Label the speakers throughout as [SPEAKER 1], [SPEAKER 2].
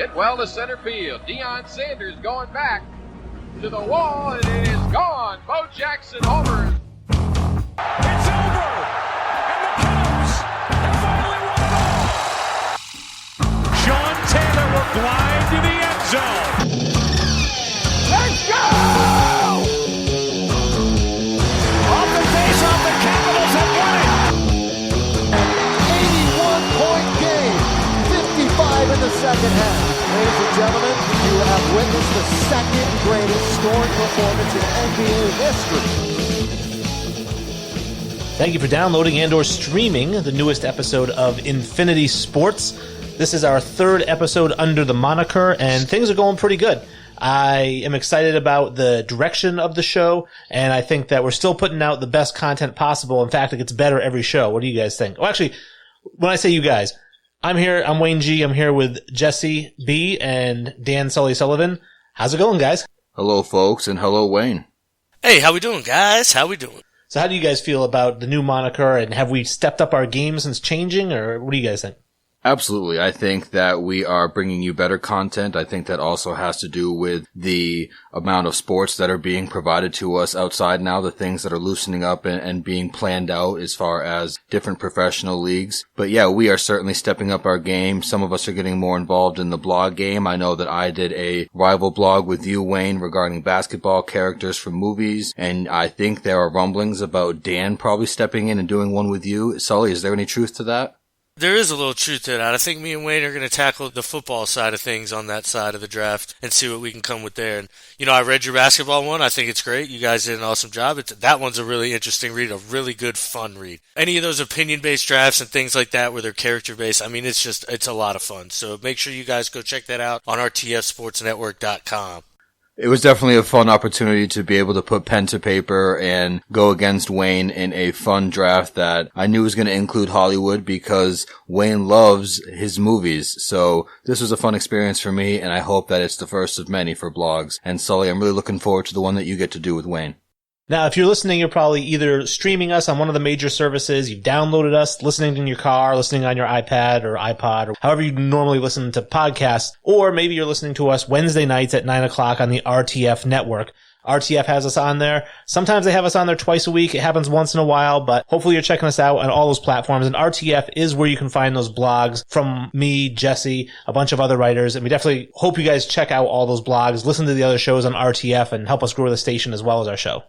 [SPEAKER 1] Hit well to center field. Deion Sanders going back to the wall, and it is gone. Bo Jackson homers.
[SPEAKER 2] It's over, and the Cubs have finally won it all. Sean Taylor will glide to the end zone.
[SPEAKER 1] Let's go!
[SPEAKER 2] Off the face-off, the Capitals have won it.
[SPEAKER 3] 81-point game, 55 in the second half. Ladies and gentlemen, you have witnessed the second greatest scoring performance in NBA history.
[SPEAKER 4] Thank you for downloading and or streaming the newest episode of Infinity Sports. This is our third episode under the moniker, and things are going pretty good. I am excited about the direction of the show, and I think that we're still putting out the best content possible. In fact, it gets better every show. What do you guys think? Well, actually, when I say you guys, I'm Wayne G. I'm here with Jesse B. and Dan Sully-Sullivan. How's it going, guys?
[SPEAKER 5] Hello, folks, and hello, Wayne.
[SPEAKER 6] Hey, how we doing, guys? How we doing?
[SPEAKER 4] So how do you guys feel about the new moniker, and have we stepped up our game since changing, or what do you guys think?
[SPEAKER 5] Absolutely. I think that we are bringing you better content. I think that also has to do with the amount of sports that are being provided to us outside now, the things that are loosening up and being planned out as far as different professional leagues. But yeah, we are certainly stepping up our game. Some of us are getting more involved in the blog game. I know that I did a rival blog with you, Wayne, regarding basketball characters from movies. And I think there are rumblings about Dan probably stepping in and doing one with you. Sully, is there any truth to that?
[SPEAKER 6] There is a little truth to that. I think me and Wayne are going to tackle the football side of things on that side of the draft and see what we can come with there. And, you know, I read your basketball one. I think it's great. You guys did an awesome job. That one's a really interesting read, a really good, fun read. Any of those opinion-based drafts and things like that where they're character-based, I mean, it's a lot of fun. So make sure you guys go check that out on rtfsportsnetwork.com.
[SPEAKER 5] It was definitely a fun opportunity to be able to put pen to paper and go against Wayne in a fun draft that I knew was going to include Hollywood because Wayne loves his movies. So this was a fun experience for me, and I hope that it's the first of many for blogs. And Sully, I'm really looking forward to the one that you get to do with Wayne.
[SPEAKER 4] Now, if you're listening, you're probably either streaming us on one of the major services, you've downloaded us, listening in your car, listening on your iPad or iPod, or however you normally listen to podcasts, or maybe you're listening to us Wednesday nights at 9 o'clock on the RTF network. RTF has us on there. Sometimes they have us on there twice a week. It happens once in a while, but hopefully you're checking us out on all those platforms. And RTF is where you can find those blogs from me, Jesse, a bunch of other writers. And we definitely hope you guys check out all those blogs, listen to the other shows on RTF, and help us grow the station as well as our show.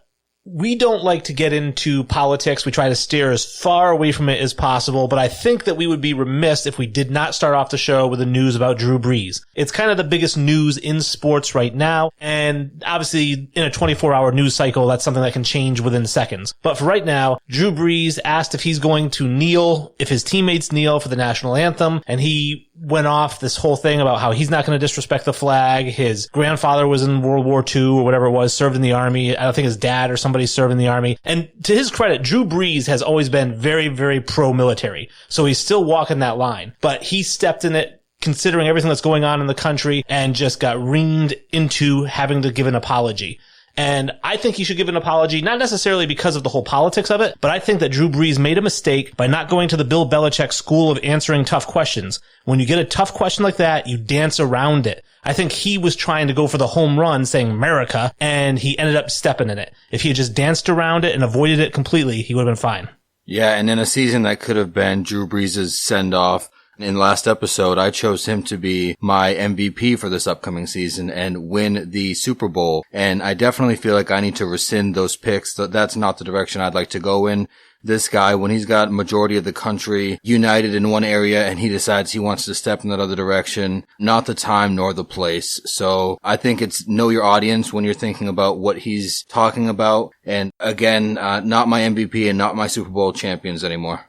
[SPEAKER 4] We don't like to get into politics. We try to steer as far away from it as possible, but I think that we would be remiss if we did not start off the show with the news about Drew Brees. It's kind of the biggest news in sports right now, and obviously in a 24-hour news cycle, that's something that can change within seconds. But for right now, Drew Brees asked if he's going to kneel, if his teammates kneel for the national anthem, and he went off this whole thing about how he's not going to disrespect the flag. His grandfather was in World War II or whatever it was, served in the army. I don't think his dad or somebody served in the army. And to his credit, Drew Brees has always been very, very pro-military. So he's still walking that line. But he stepped in it considering everything that's going on in the country and just got reamed into having to give an apology. And I think he should give an apology, not necessarily because of the whole politics of it, but I think that Drew Brees made a mistake by not going to the Bill Belichick school of answering tough questions. When you get a tough question like that, you dance around it. I think he was trying to go for the home run saying America, and he ended up stepping in it. If he had just danced around it and avoided it completely, he would have been fine.
[SPEAKER 5] Yeah, and in a season that could have been Drew Brees' send-off, in last episode, I chose him to be my MVP for this upcoming season and win the Super Bowl. And I definitely feel like I need to rescind those picks. That's not the direction I'd like to go in. This guy, when he's got majority of the country united in one area and he decides he wants to step in that other direction, not the time nor the place. So I think it's know your audience when you're thinking about what he's talking about. And again, not my MVP and not my Super Bowl champions anymore.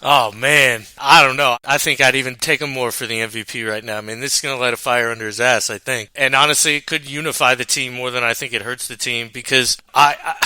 [SPEAKER 6] Oh, man. I don't know. I think I'd even take him more for the MVP right now. I mean, this is going to light a fire under his ass, I think. And honestly, it could unify the team more than I think it hurts the team because I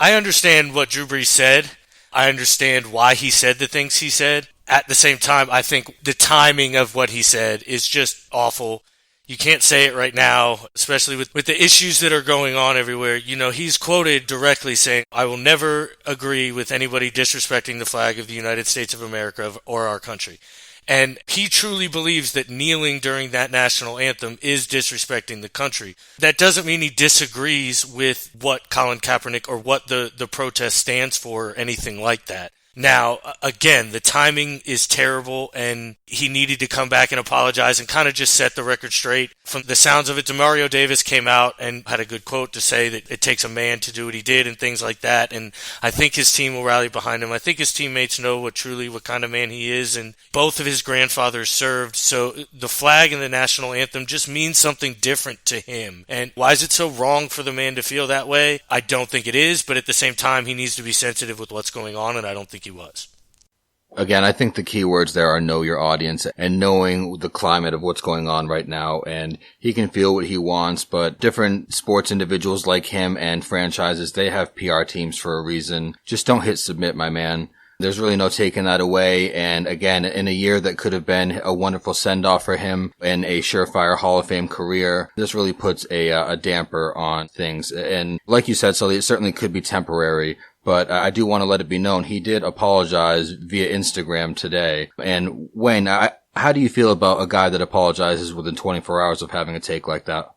[SPEAKER 6] understand what Drew Brees said. I understand why he said the things he said. At the same time, I think the timing of what he said is just awful. You can't say it right now, especially with the issues that are going on everywhere. You know, he's quoted directly saying, I will never agree with anybody disrespecting the flag of the United States of America or our country. And he truly believes that kneeling during that national anthem is disrespecting the country. That doesn't mean he disagrees with what Colin Kaepernick or what the protest stands for or anything like that. Now, again, the timing is terrible, and he needed to come back and apologize and kind of just set the record straight. From the sounds of it, Demario Davis came out and had a good quote to say that it takes a man to do what he did and things like that, and I think his team will rally behind him. I think his teammates know what kind of man he is, and both of his grandfathers served, so the flag and the national anthem just means something different to him. And why is it so wrong for the man to feel that way? I don't think it is, but at the same time, he needs to be sensitive with what's going on, and I don't think he was.
[SPEAKER 5] Again, I think the key words there are know your audience and knowing the climate of what's going on right now. And he can feel what he wants, but different sports individuals like him and franchises, they have PR teams for a reason. Just don't hit submit, my man. There's really no taking that away. And again, in a year that could have been a wonderful send-off for him and a surefire Hall of Fame career, this really puts a damper on things. And like you said, Sully, it certainly could be temporary. But I do want to let it be known he did apologize via Instagram today. And Wayne, how do you feel about a guy that apologizes within 24 hours of having a take like that?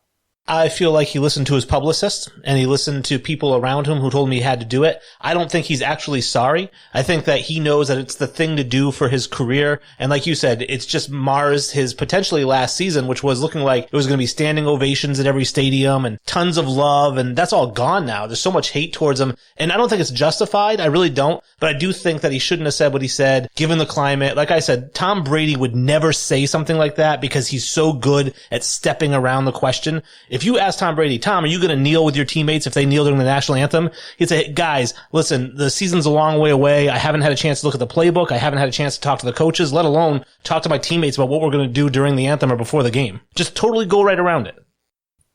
[SPEAKER 4] I feel like he listened to his publicist and he listened to people around him who told him he had to do it. I don't think he's actually sorry. I think that he knows that it's the thing to do for his career. And like you said, it's just mars his potentially last season, which was looking like it was going to be standing ovations at every stadium and tons of love. And that's all gone now. There's so much hate towards him. And I don't think it's justified. I really don't. But I do think that he shouldn't have said what he said, given the climate. Like I said, Tom Brady would never say something like that because he's so good at stepping around the question. If you ask Tom Brady, Tom, are you going to kneel with your teammates if they kneel during the national anthem? He'd say, guys, listen, the season's a long way away. I haven't had a chance to look at the playbook. I haven't had a chance to talk to the coaches, let alone talk to my teammates about what we're going to do during the anthem or before the game. Just totally go right around it.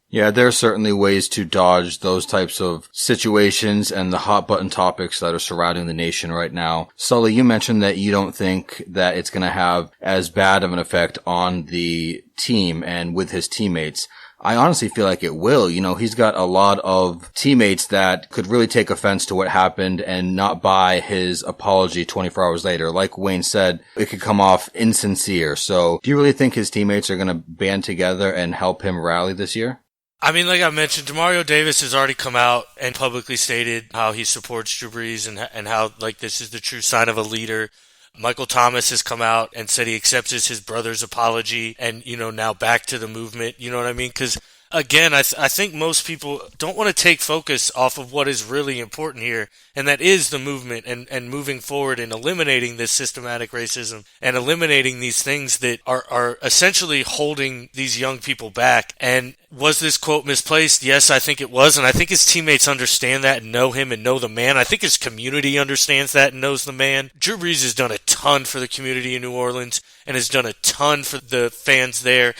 [SPEAKER 5] Yeah, there are certainly ways to dodge those types of situations and the hot button topics that are surrounding the nation right now. Sully, you mentioned that you don't think that it's going to have as bad of an effect on the team and with his teammates. I honestly feel like it will. You know, he's got a lot of teammates that could really take offense to what happened and not buy his apology 24 hours later. Like Wayne said, it could come off insincere. So do you really think his teammates are going to band together and help him rally this year?
[SPEAKER 6] I mean, like I mentioned, Demario Davis has already come out and publicly stated how he supports Drew Brees and how, like, this is the true sign of a leader. Michael Thomas has come out and said he accepts his brother's apology and, you know, now back to the movement. You know what I mean? Because, again, I think most people don't want to take focus off of what is really important here, and that is the movement and moving forward and eliminating this systematic racism and eliminating these things that are essentially holding these young people back. And was this quote misplaced? Yes, I think it was, and I think his teammates understand that and know him and know the man. I think his community understands that and knows the man. Drew Brees has done a ton for the community in New Orleans and has done a ton for the fans there,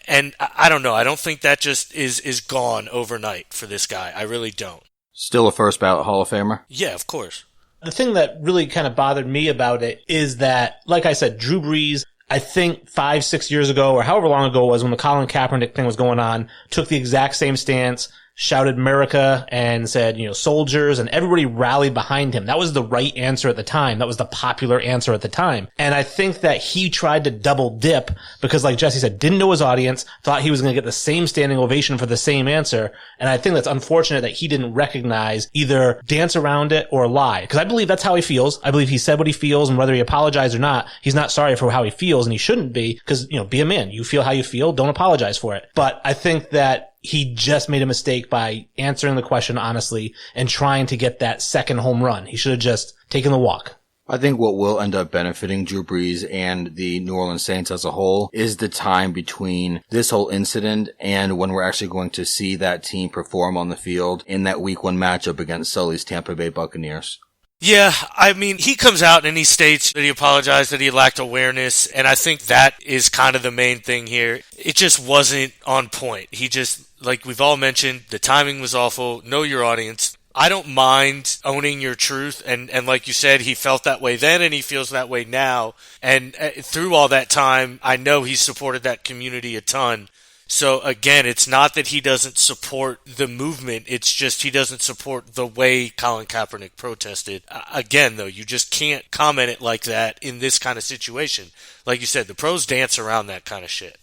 [SPEAKER 6] and I don't know. I don't think that just is gone overnight for this guy. I really don't.
[SPEAKER 5] Still a first ballot Hall of Famer?
[SPEAKER 6] Yeah, of course.
[SPEAKER 4] The thing that really kind of bothered me about it is that, like I said, Drew Brees, I think 5-6 years ago or however long ago it was when the Colin Kaepernick thing was going on, took the exact same stance, shouted America and said, you know, soldiers, and everybody rallied behind him. That was the right answer at the time. That was the popular answer at the time. And I think that he tried to double dip because, like Jesse said, didn't know his audience, thought he was going to get the same standing ovation for the same answer. And I think that's unfortunate that he didn't recognize either dance around it or lie. Because I believe that's how he feels. I believe he said what he feels, and whether he apologized or not, he's not sorry for how he feels, and he shouldn't be, because, you know, be a man. You feel how you feel. Don't apologize for it. But I think that he just made a mistake by answering the question honestly and trying to get that second home run. He should have just taken the walk.
[SPEAKER 5] I think what will end up benefiting Drew Brees and the New Orleans Saints as a whole is the time between this whole incident and when we're actually going to see that team perform on the field in that Week 1 matchup against Sully's Tampa Bay Buccaneers.
[SPEAKER 6] Yeah, I mean, he comes out and he states that he apologized, that he lacked awareness, and I think that is kind of the main thing here. It just wasn't on point. He just, like we've all mentioned, the timing was awful. Know your audience. I don't mind owning your truth, and like you said, he felt that way then and he feels that way now. And through all that time, I know he supported that community a ton. So again, it's not that he doesn't support the movement, it's just he doesn't support the way Colin Kaepernick protested. Again, though, you just can't comment it like that in this kind of situation. Like you said, the pros dance around that kind of shit.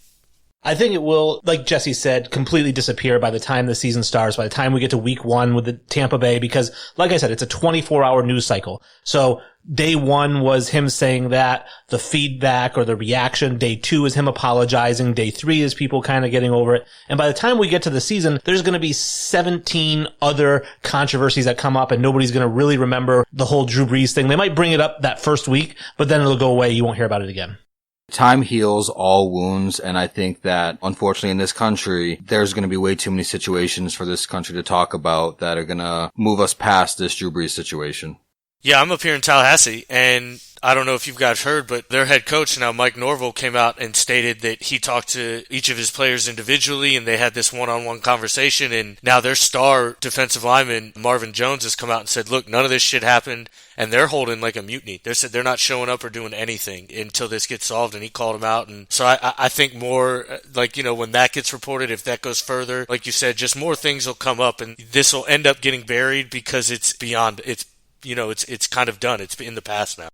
[SPEAKER 4] I think it will, like Jesse said, completely disappear by the time the season starts, by the time we get to week 1 with the Tampa Bay, because, like I said, it's a 24-hour news cycle. So day 1 was him saying that, the feedback or the reaction. Day 2 is him apologizing. Day 3 is people kind of getting over it. And by the time we get to the season, there's going to be 17 other controversies that come up, and nobody's going to really remember the whole Drew Brees thing. They might bring it up that first week, but then it'll go away. You won't hear about it again.
[SPEAKER 5] Time heals all wounds, and I think that, unfortunately, in this country, there's going to be way too many situations for this country to talk about that are going to move us past this Drew Brees situation.
[SPEAKER 6] Yeah, I'm up here in Tallahassee, and I don't know if you guys heard, but their head coach now, Mike Norvell, came out and stated that he talked to each of his players individually, and they had this one-on-one conversation, and now their star defensive lineman, Marvin Jones, has come out and said, look, none of this shit happened, and they're holding like a mutiny. They said they're not showing up or doing anything until this gets solved, and he called them out. And so I think more, like, you know, when that gets reported, if that goes further, like you said, just more things will come up, and this will end up getting buried because it's beyond, it's kind of done. It's in the past now.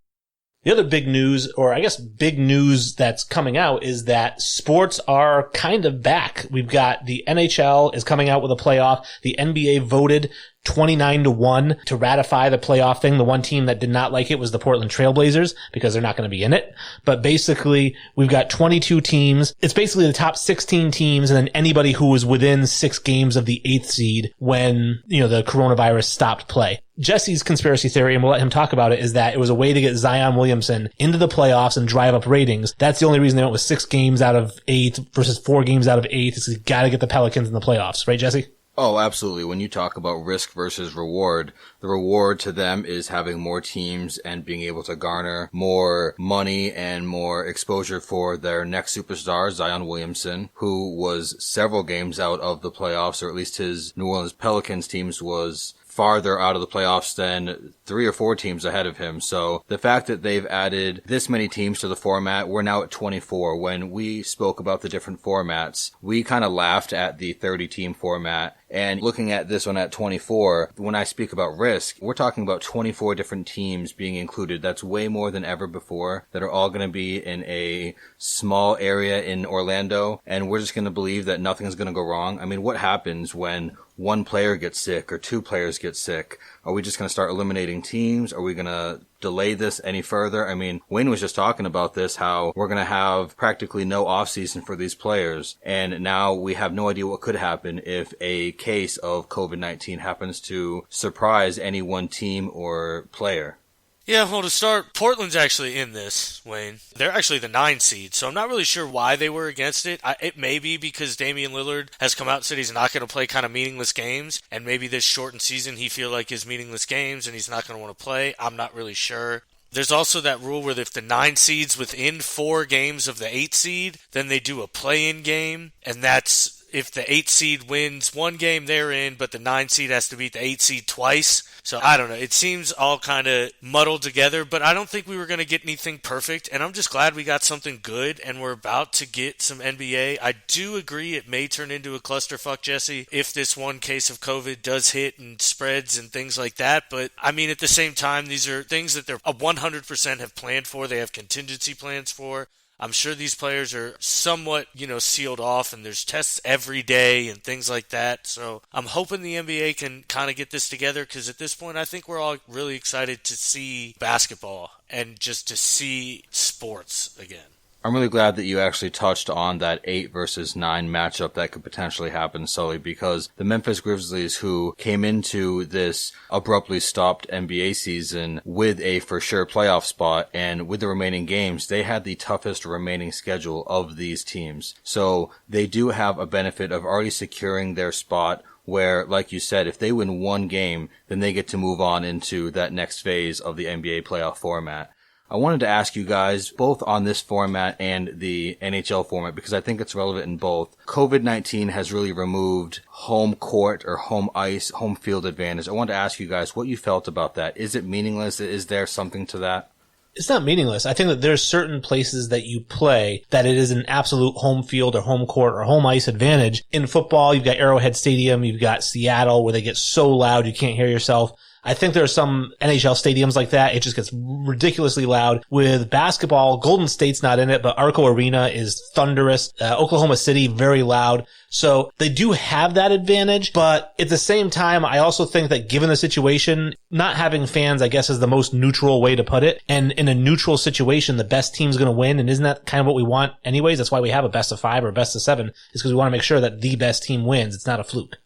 [SPEAKER 4] The other big news, or I guess big news that's coming out, is that sports are kind of back. We've got the NHL is coming out with a playoff. The NBA voted 29-1 to ratify the playoff thing. The one team that did not like it was the Portland Trailblazers because they're not going to be in it. But basically, we've got 22 teams. It's basically the top 16 teams and then anybody who was within 6 games of the 8th seed when, the coronavirus stopped play. Jesse's conspiracy theory, and we'll let him talk about it, is that it was a way to get Zion Williamson into the playoffs and drive up ratings. That's the only reason they went with 6 games out of 8 versus 4 games out of 8. Is you got to get the Pelicans in the playoffs. Right, Jesse?
[SPEAKER 5] Oh, absolutely. When you talk about risk versus reward, the reward to them is having more teams and being able to garner more money and more exposure for their next superstar, Zion Williamson, who was several games out of the playoffs, or at least his New Orleans Pelicans teams was farther out of the playoffs than 3 or 4 teams ahead of him. So the fact that they've added this many teams to the format, we're now at 24. When we spoke about the different formats, we kind of laughed at the 30-team format. And looking at this one at 24, when I speak about risk, we're talking about 24 different teams being included. That's way more than ever before, that are all going to be in a small area in Orlando. And we're just going to believe that nothing's going to go wrong. I mean, what happens when one player gets sick or 2 players get sick? Are we just going to start eliminating teams? Are we going to delay this any further? I mean, Wayne was just talking about this, how we're going to have practically no offseason for these players. And now we have no idea what could happen if a case of COVID-19 happens to surprise any one team or player.
[SPEAKER 6] Yeah, well, to start, Portland's actually in this, Wayne. They're actually the 9 seed, so I'm not really sure why they were against it. It may be because Damian Lillard has come out and said he's not going to play kind of meaningless games, and maybe this shortened season he feel like his meaningless games and he's not going to want to play. I'm not really sure. There's also that rule where if the 9 seed's within 4 games of the 8 seed, then they do a play-in game, and that's if the 8 seed wins 1 game, they're in, but the 9 seed has to beat the 8 seed twice. So I don't know. It seems all kind of muddled together, but I don't think we were going to get anything perfect, and I'm just glad we got something good, and we're about to get some NBA. I do agree it may turn into a clusterfuck, Jesse, if this one case of COVID does hit and spreads and things like that, but I mean, at the same time, these are things that they're 100% have planned for. They have contingency plans for. I'm sure these players are somewhat, sealed off, and there's tests every day and things like that. So I'm hoping the NBA can kind of get this together, because at this point I think we're all really excited to see basketball and just to see sports again.
[SPEAKER 5] I'm really glad that you actually touched on that 8 versus 9 matchup that could potentially happen, Sully, because the Memphis Grizzlies, who came into this abruptly stopped NBA season with a for sure playoff spot, and with the remaining games, they had the toughest remaining schedule of these teams. So they do have a benefit of already securing their spot, where, like you said, if they win 1 game, then they get to move on into that next phase of the NBA playoff format. I wanted to ask you guys, both on this format and the NHL format, because I think it's relevant in both. COVID-19 has really removed home court or home ice, home field advantage. I wanted to ask you guys what you felt about that. Is it meaningless? Is there something to that?
[SPEAKER 4] It's not meaningless. I think that there's certain places that you play that it is an absolute home field or home court or home ice advantage. In football, you've got Arrowhead Stadium, you've got Seattle where they get so loud you can't hear yourself. I think there are some NHL stadiums like that. It just gets ridiculously loud. With basketball, Golden State's not in it, but Arco Arena is thunderous. Oklahoma City, very loud. So they do have that advantage, but at the same time, I also think that given the situation, not having fans, I guess, is the most neutral way to put it. And in a neutral situation, the best team's going to win. And isn't that kind of what we want anyways? That's why we have a best of 5 or a best of 7, is because we want to make sure that the best team wins. It's not a fluke.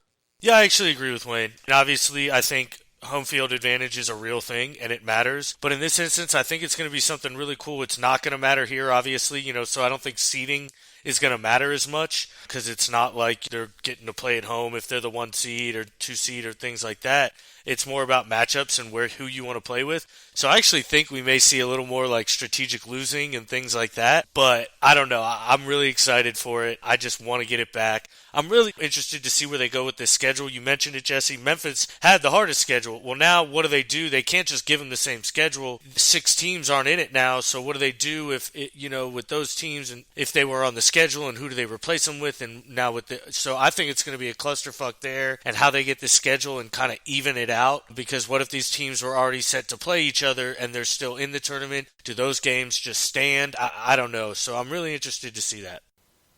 [SPEAKER 6] Yeah, I actually agree with Wayne. And obviously, I think home field advantage is a real thing and it matters. But in this instance, I think it's going to be something really cool. It's not going to matter here, obviously, so I don't think seeding is going to matter as much because it's not like they're getting to play at home if they're the 1 seed or 2 seed or things like that. It's more about matchups and who you want to play with. So I actually think we may see a little more like strategic losing and things like that. But I don't know. I'm really excited for it. I just want to get it back. I'm really interested to see where they go with this schedule. You mentioned it, Jesse. Memphis had the hardest schedule. Well, now what do? They can't just give them the same schedule. 6 teams aren't in it now. So what do they do if with those teams and if they were on the schedule and who do they replace them with? And now so I think it's going to be a clusterfuck there and how they get the schedule and kind of even it out, because what if these teams were already set to play each other and they're still in the tournament? Do those games just stand? I don't know. So I'm really interested to see that.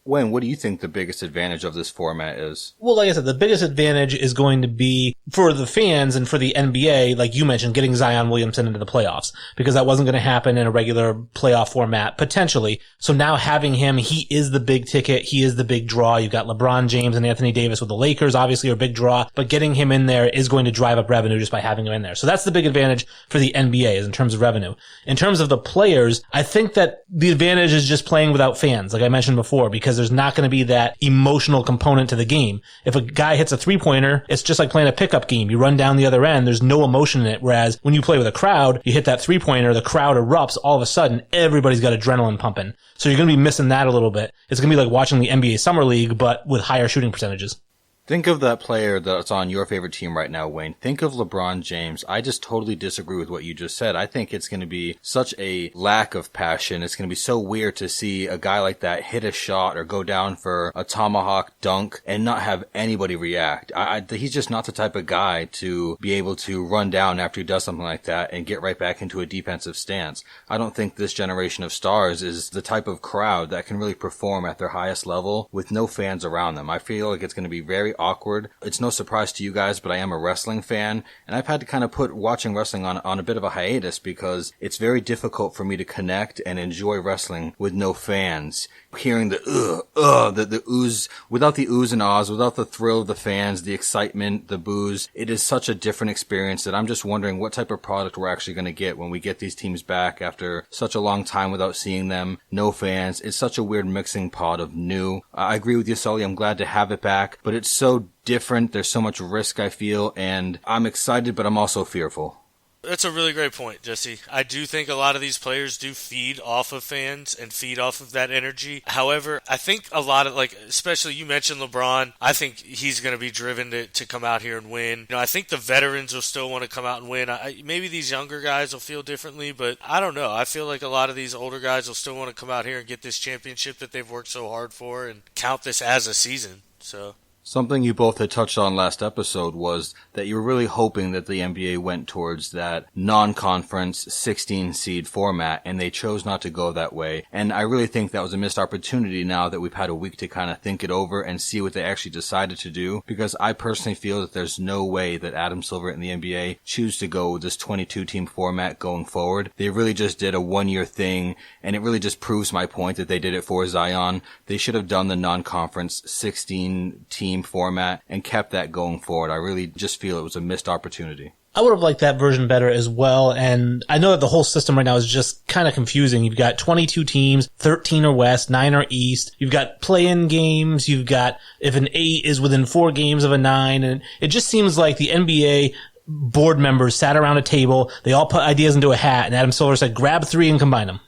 [SPEAKER 5] Wayne, what do you think the biggest advantage of this format is?
[SPEAKER 4] Well, like I said, the biggest advantage is going to be for the fans and for the NBA, like you mentioned, getting Zion Williamson into the playoffs, because that wasn't going to happen in a regular playoff format, potentially. So now having him, he is the big ticket. He is the big draw. You've got LeBron James and Anthony Davis with the Lakers, obviously, are a big draw, but getting him in there is going to drive up revenue just by having him in there. So that's the big advantage for the NBA, is in terms of revenue. In terms of the players, I think that the advantage is just playing without fans, like I mentioned before, because there's not going to be that emotional component to the game. If a guy hits a 3-pointer, it's just like playing a pickup game. You run down the other end, there's no emotion in it. Whereas when you play with a crowd, you hit that 3-pointer, the crowd erupts, all of a sudden, everybody's got adrenaline pumping. So you're going to be missing that a little bit. It's going to be like watching the NBA Summer League, but with higher shooting percentages.
[SPEAKER 5] Think of that player that's on your favorite team right now, Wayne. Think of LeBron James. I just totally disagree with what you just said. I think it's going to be such a lack of passion. It's going to be so weird to see a guy like that hit a shot or go down for a tomahawk dunk and not have anybody react. He's just not the type of guy to be able to run down after he does something like that and get right back into a defensive stance. I don't think this generation of stars is the type of crowd that can really perform at their highest level with no fans around them. I feel like it's going to be very awkward. It's no surprise to you guys, but I am a wrestling fan, and I've had to kind of put watching wrestling on a bit of a hiatus because it's very difficult for me to connect and enjoy wrestling with no fans. Hearing the ooze, without the oohs and ahs, without the thrill of the fans, the excitement, the boos, it is such a different experience that I'm just wondering what type of product we're actually going to get when we get these teams back after such a long time without seeing them, no fans. It's such a weird mixing pot of new. I agree with you, Sully. I'm glad to have it back, but it's so different. There's so much risk, I feel, and I'm excited, but I'm also fearful.
[SPEAKER 6] That's a really great point, Jesse. I do think a lot of these players do feed off of fans and feed off of that energy. However, I think a lot of, especially you mentioned LeBron, I think he's going to be driven to come out here and win. I think the veterans will still want to come out and win. Maybe these younger guys will feel differently, but I don't know. I feel like a lot of these older guys will still want to come out here and get this championship that they've worked so hard for and count this as a season. So
[SPEAKER 5] something you both had touched on last episode was that you were really hoping that the NBA went towards that non-conference 16-seed format, and they chose not to go that way. And I really think that was a missed opportunity now that we've had a week to kind of think it over and see what they actually decided to do, because I personally feel that there's no way that Adam Silver and the NBA choose to go with this 22-team format going forward. They really just did a one-year thing, and it really just proves my point that they did it for Zion. They should have done the non-conference 16-team format and kept that going forward. I really just feel it was a missed opportunity.
[SPEAKER 4] I would have liked that version better as well, and I know that the whole system right now is just kind of confusing. You've got 22 teams, 13 are West, 9 are East. You've got play-in games. You've got if an 8 is within 4 games of a 9, and it just seems like the NBA board members sat around a table, they all put ideas into a hat, and Adam Silver said, grab 3 and combine them.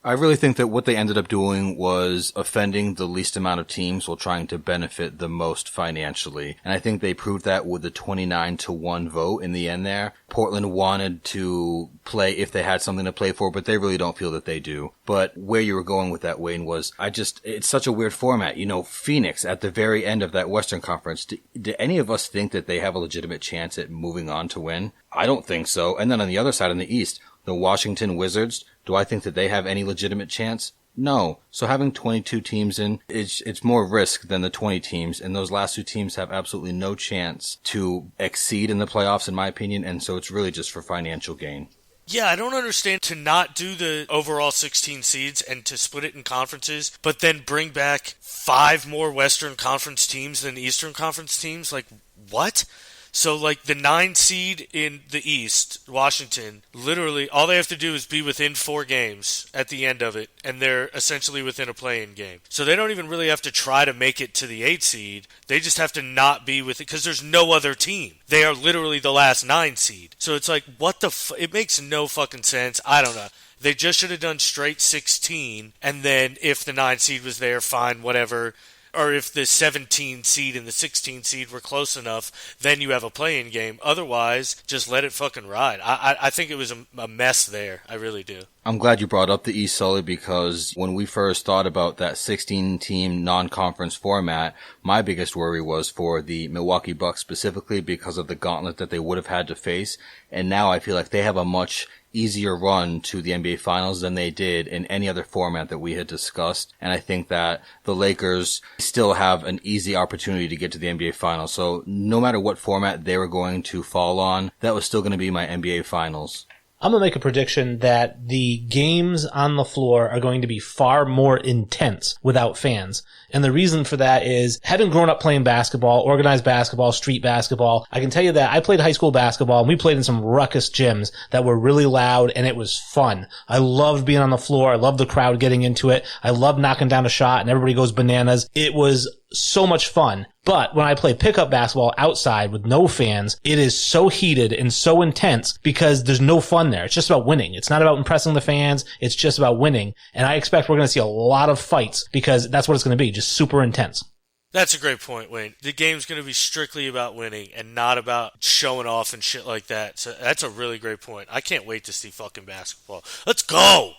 [SPEAKER 5] I really think that what they ended up doing was offending the least amount of teams while trying to benefit the most financially. And I think they proved that with the 29-1 vote in the end there. Portland wanted to play if they had something to play for, but they really don't feel that they do. But where you were going with that, Wayne, was it's such a weird format. Phoenix at the very end of that Western Conference, do any of us think that they have a legitimate chance at moving on to win? I don't think so. And then on the other side, in the East, the Washington Wizards, do I think that they have any legitimate chance? No. So having 22 teams in, it's more risk than the 20 teams, and those last two teams have absolutely no chance to exceed in the playoffs, in my opinion, and so it's really just for financial gain.
[SPEAKER 6] Yeah, I don't understand to not do the overall 16 seeds and to split it in conferences, but then bring back 5 more Western Conference teams than Eastern Conference teams. Like, what? So, like, the 9 seed in the East, Washington, literally, all they have to do is be within 4 games at the end of it, and they're essentially within a play-in game. So they don't even really have to try to make it to the 8 seed. They just have to not be with it, because there's no other team. They are literally the last 9 seed. So it's like, what the it makes no fucking sense. I don't know. They just should have done straight 16, and then if the 9 seed was there, fine, whatever. Or if the 17 seed and the 16 seed were close enough, then you have a play-in game. Otherwise, just let it fucking ride. I think it was a mess there. I really do.
[SPEAKER 5] I'm glad you brought up the East, Sully, because when we first thought about that 16-team non-conference format, my biggest worry was for the Milwaukee Bucks specifically because of the gauntlet that they would have had to face. And now I feel like they have a much easier run to the NBA Finals than they did in any other format that we had discussed. And I think that the Lakers still have an easy opportunity to get to the NBA Finals. So no matter what format they were going to fall on, that was still going to be my NBA Finals.
[SPEAKER 4] I'm going to make a prediction that the games on the floor are going to be far more intense without fans. And the reason for that is, having grown up playing basketball, organized basketball, street basketball, I can tell you that I played high school basketball and we played in some ruckus gyms that were really loud and it was fun. I loved being on the floor. I loved the crowd getting into it. I loved knocking down a shot and everybody goes bananas. It was so much fun. But when I play pickup basketball outside with no fans, it is so heated and so intense because there's no fun there. It's just about winning. It's not about impressing the fans. It's just about winning. And I expect we're going to see a lot of fights because that's what it's going to be, just super intense.
[SPEAKER 6] That's a great point, Wayne. The game's going to be strictly about winning and not about showing off and shit like that. So that's a really great point. I can't wait to see fucking basketball. Let's go!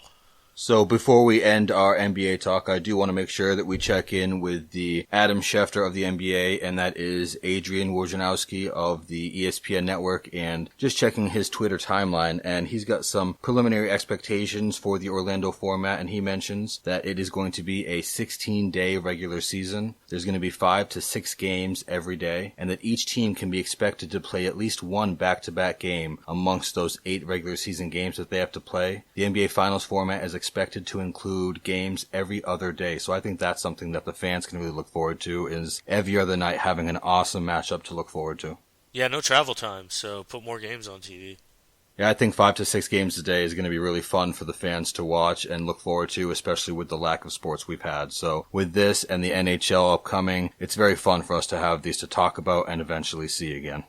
[SPEAKER 5] So before we end our NBA talk, I do want to make sure that we check in with the Adam Schefter of the NBA, and that is Adrian Wojnarowski of the ESPN network, and just checking his Twitter timeline, and he's got some preliminary expectations for the Orlando format, and he mentions that it is going to be a 16-day regular season. There's going to be 5 to 6 games every day, and that each team can be expected to play at least one back-to-back game amongst those 8 regular season games that they have to play. The NBA Finals format is expected to include games every other day. So I think that's something that the fans can really look forward to, is every other night having an awesome matchup to look forward to.
[SPEAKER 6] Yeah, no travel time, so put more games on TV.
[SPEAKER 5] Yeah, I think 5 to 6 games a day is going to be really fun for the fans to watch and look forward to, especially with the lack of sports we've had. So with this and the NHL upcoming, it's very fun for us to have these to talk about and eventually see again.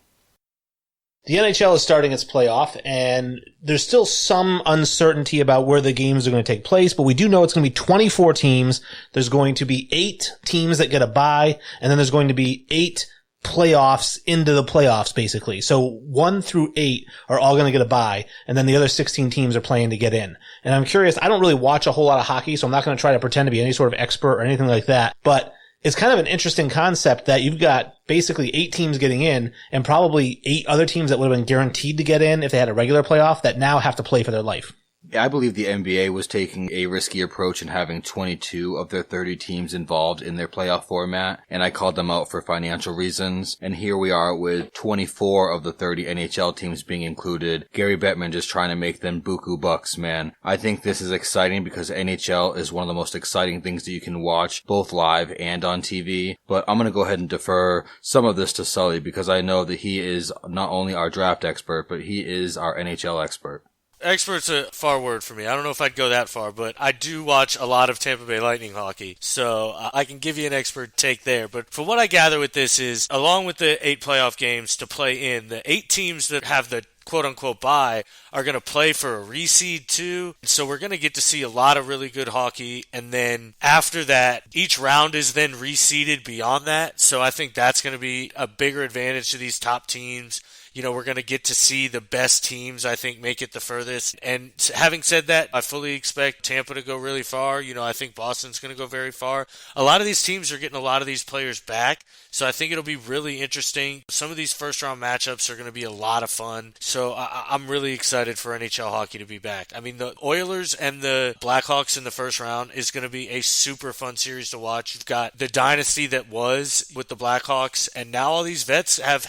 [SPEAKER 4] The NHL is starting its playoff, and there's still some uncertainty about where the games are going to take place, but we do know it's going to be 24 teams. There's going to be 8 teams that get a bye, and then there's going to be 8 playoffs into the playoffs, basically. So 1 through 8 are all going to get a bye, and then the other 16 teams are playing to get in. And I'm curious, I don't really watch a whole lot of hockey, so I'm not going to try to pretend to be any sort of expert or anything like that, but it's kind of an interesting concept that you've got basically 8 teams getting in and probably 8 other teams that would have been guaranteed to get in if they had a regular playoff that now have to play for their life.
[SPEAKER 5] I believe the NBA was taking a risky approach in having 22 of their 30 teams involved in their playoff format, and I called them out for financial reasons. And here we are with 24 of the 30 NHL teams being included. Gary Bettman just trying to make them buku bucks, man. I think this is exciting because NHL is one of the most exciting things that you can watch, both live and on TV. But I'm going to go ahead and defer some of this to Sully because I know that he is not only our draft expert, but he is our NHL expert.
[SPEAKER 6] Expert's a far word for me. I don't know if I'd go that far, but I do watch a lot of Tampa Bay Lightning hockey, so I can give you an expert take there. But from what I gather with this is, along with the 8 playoff games to play in, the 8 teams that have the quote-unquote bye are going to play for a reseed too. So we're going to get to see a lot of really good hockey. And then after that, each round is then reseeded beyond that. So I think that's going to be a bigger advantage to these top teams. We're going to get to see the best teams, I think, make it the furthest. And having said that, I fully expect Tampa to go really far. I think Boston's going to go very far. A lot of these teams are getting a lot of these players back, so I think it'll be really interesting. Some of these first-round matchups are going to be a lot of fun, so I'm really excited for NHL hockey to be back. I mean, the Oilers and the Blackhawks in the first round is going to be a super fun series to watch. You've got the dynasty that was with the Blackhawks, and now all these vets have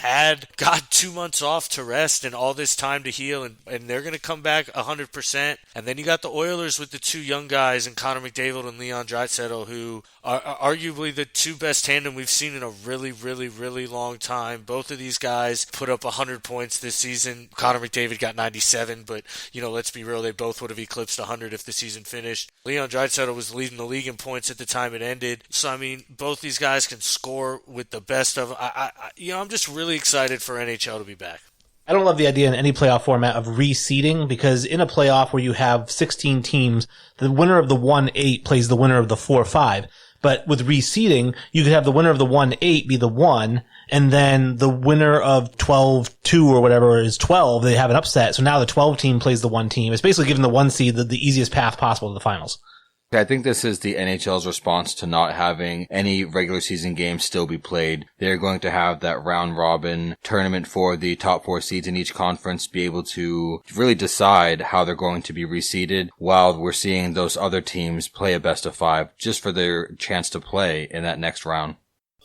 [SPEAKER 6] got 2 months off to rest and all this time to heal, and they're going to come back 100%. And then you got the Oilers with the two young guys and Connor McDavid and Leon Draisaitl, who are arguably the two best tandem we've seen in a really, really, really long time. Both of these guys put up 100 points this season. Connor McDavid got 97, but let's be real, they both would have eclipsed 100 if the season finished. Leon Draisaitl was leading the league in points at the time it ended. So I mean, both these guys can score with the best of. I'm just really excited for NHL to be back.
[SPEAKER 4] I don't love the idea in any playoff format of reseeding, because in a playoff where you have 16 teams, the winner of the 1-8 plays the winner of the 4-5. But with reseeding, you could have the winner of the 1-8 be the 1, and then the winner of 12-2 or whatever is 12. They have an upset. So now the 12 team plays the 1 team. It's basically giving the 1 seed the easiest path possible to the finals.
[SPEAKER 5] I think this is the NHL's response to not having any regular season games still be played. They're going to have that round robin tournament for the top 4 seeds in each conference be able to really decide how they're going to be reseeded, while we're seeing those other teams play a best of 5 just for their chance to play in that next round.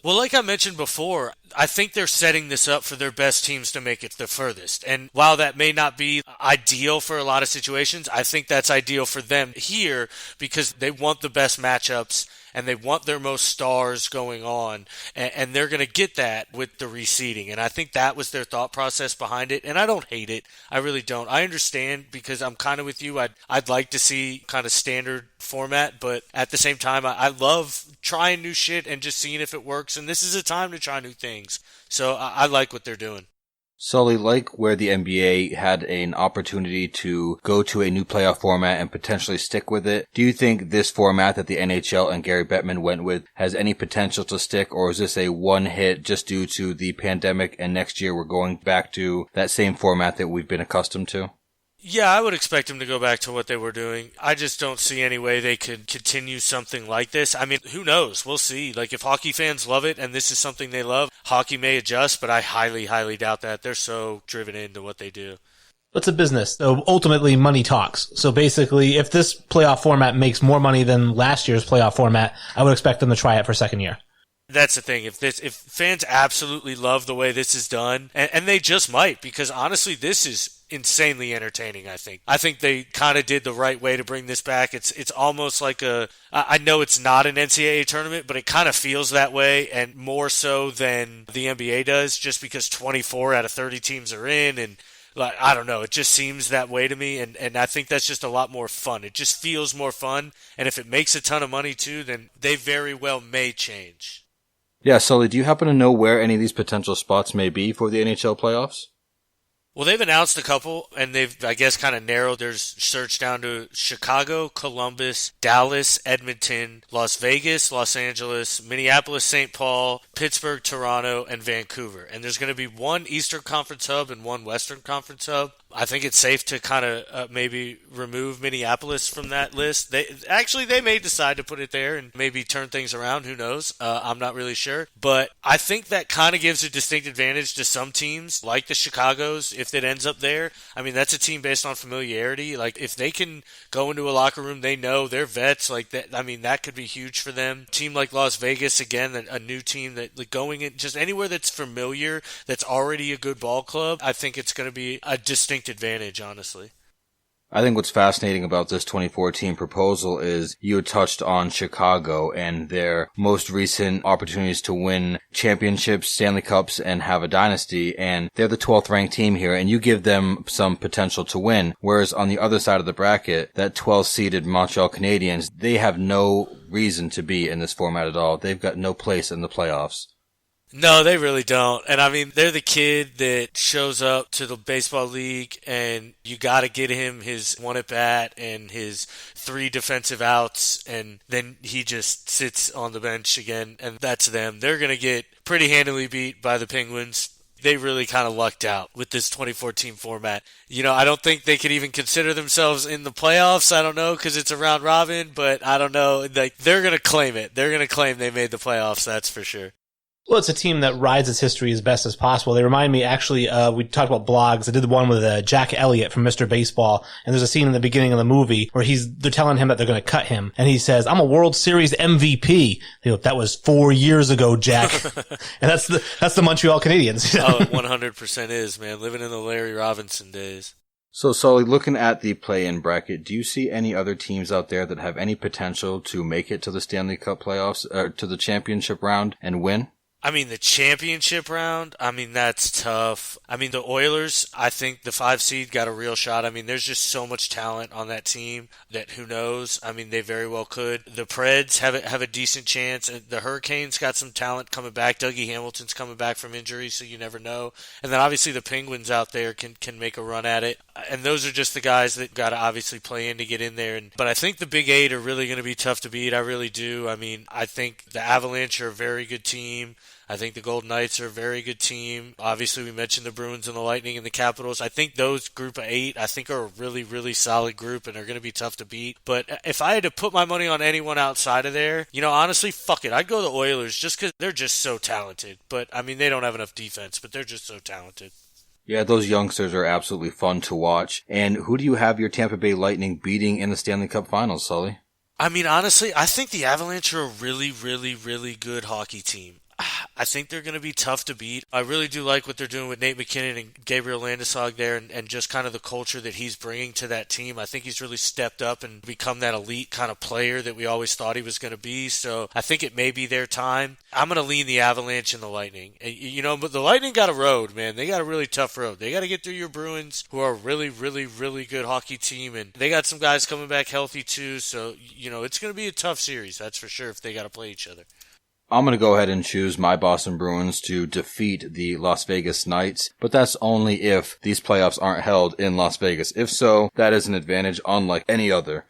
[SPEAKER 6] Well, like I mentioned before, I think they're setting this up for their best teams to make it the furthest. And while that may not be ideal for a lot of situations, I think that's ideal for them here because they want the best matchups and they want their most stars going on. And they're going to get that with the reseeding. And I think that was their thought process behind it. And I don't hate it. I really don't. I understand because I'm kind of with you. I'd like to see kind of standard format, but at the same time, I love trying new shit and just seeing if it works. And this is a time to try new things. So I like what they're doing.
[SPEAKER 5] Sully, like where the NBA had an opportunity to go to a new playoff format and potentially stick with it, do you think this format that the NHL and Gary Bettman went with has any potential to stick, or is this a one hit just due to the pandemic and next year we're going back to that same format that we've been accustomed to?
[SPEAKER 6] Yeah, I would expect them to go back to what they were doing. I just don't see any way they could continue something like this. I mean, who knows? We'll see. Like, if hockey fans love it and this is something they love, hockey may adjust, but I highly, highly doubt that. They're so driven into what they do.
[SPEAKER 4] It's a business. So ultimately, money talks. So basically, if this playoff format makes more money than last year's playoff format, I would expect them to try it for a second year.
[SPEAKER 6] That's the thing. If fans absolutely love the way this is done, and they just might, because honestly, this is insanely entertaining, I think. I think they kind of did the right way to bring this back. It's almost like I know it's not an NCAA tournament, but it kind of feels that way, and more so than the NBA does, just because 24 out of 30 teams are in, and I don't know, it just seems that way to me, and I think that's just a lot more fun. It just feels more fun, and if it makes a ton of money too, then they very well may change.
[SPEAKER 5] Yeah, Sully, do you happen to know where any of these potential spots may be for the NHL playoffs?
[SPEAKER 6] Well, they've announced a couple, and they've, I guess, kind of narrowed their search down to Chicago, Columbus, Dallas, Edmonton, Las Vegas, Los Angeles, Minneapolis, St. Paul, Pittsburgh, Toronto, and Vancouver. And there's going to be one Eastern Conference hub and one Western Conference hub. I think it's safe to kind of maybe remove Minneapolis from that list. They may decide to put it there and maybe turn things around. Who knows? I'm not really sure. But I think that kind of gives a distinct advantage to some teams, like the Chicagos, if it ends up there. I mean, that's a team based on familiarity. Like, if they can go into a locker room, they know they're vets. Like that, I mean, that could be huge for them. A team like Las Vegas, again, a new team that like, going in just anywhere that's familiar, that's already a good ball club. I think it's going to be a distinct advantage, honestly.
[SPEAKER 5] I think what's fascinating about this 2014 proposal is you had touched on Chicago and their most recent opportunities to win championships, Stanley Cups, and have a dynasty, and they're the 12th ranked team here, and you give them some potential to win. Whereas on the other side of the bracket, that 12th seeded Montreal Canadiens, they have no reason to be in this format at all. They've got no place in the playoffs.
[SPEAKER 6] No, they really don't. And I mean, they're the kid that shows up to the baseball league and you got to get him his one at bat and his 3 defensive outs, and then he just sits on the bench again, and that's them. They're going to get pretty handily beat by the Penguins. They really kind of lucked out with this 2014 format. I don't think they could even consider themselves in the playoffs. I don't know, because it's a round robin, but I don't know. Like, they're going to claim it. They're going to claim they made the playoffs, that's for sure.
[SPEAKER 4] Well, it's a team that rides its history as best as possible. They remind me, actually, we talked about blogs. I did the one with Jack Elliott from Mr. Baseball, and there's a scene in the beginning of the movie where they're telling him that they're going to cut him, and he says, "I'm a World Series MVP." That was 4 years ago, Jack. And that's the Montreal Canadiens.
[SPEAKER 6] Oh, it 100% is, man. Living in the Larry Robinson days.
[SPEAKER 5] So, Sully, looking at the play-in bracket, do you see any other teams out there that have any potential to make it to the Stanley Cup playoffs, to the championship round and win?
[SPEAKER 6] I mean, the championship round, that's tough. The Oilers, I think the 5 seed got a real shot. There's just so much talent on that team that who knows? They very well could. The Preds have a decent chance. The Hurricanes got some talent coming back. Dougie Hamilton's coming back from injury, so you never know. And then obviously the Penguins out there can make a run at it. And those are just the guys that got to obviously play in to get in there. But I think the Big 8 are really going to be tough to beat. I really do. I think the Avalanche are a very good team. I think the Golden Knights are a very good team. Obviously, we mentioned the Bruins and the Lightning and the Capitals. I think those group of 8, are a really, really solid group and are going to be tough to beat. But if I had to put my money on anyone outside of there, honestly, fuck it. I'd go the Oilers just because they're just so talented. But, they don't have enough defense, but they're just so talented.
[SPEAKER 5] Yeah, those youngsters are absolutely fun to watch. And who do you have your Tampa Bay Lightning beating in the Stanley Cup Finals, Sully?
[SPEAKER 6] Honestly, I think the Avalanche are a really, really, really good hockey team. I think they're going to be tough to beat. I really do like what they're doing with Nate McKinnon and Gabriel Landeskog there, and just kind of the culture that he's bringing to that team. I think he's really stepped up and become that elite kind of player that we always thought he was going to be. So I think it may be their time. I'm going to lean the Avalanche and the Lightning. But the Lightning got a road, man. They got a really tough road. They got to get through your Bruins, who are a really, really, really good hockey team, and they got some guys coming back healthy too. So, it's going to be a tough series, that's for sure, if they got to play each other.
[SPEAKER 5] I'm going to go ahead and choose my Boston Bruins to defeat the Las Vegas Knights, but that's only if these playoffs aren't held in Las Vegas. If so, that is an advantage unlike any other.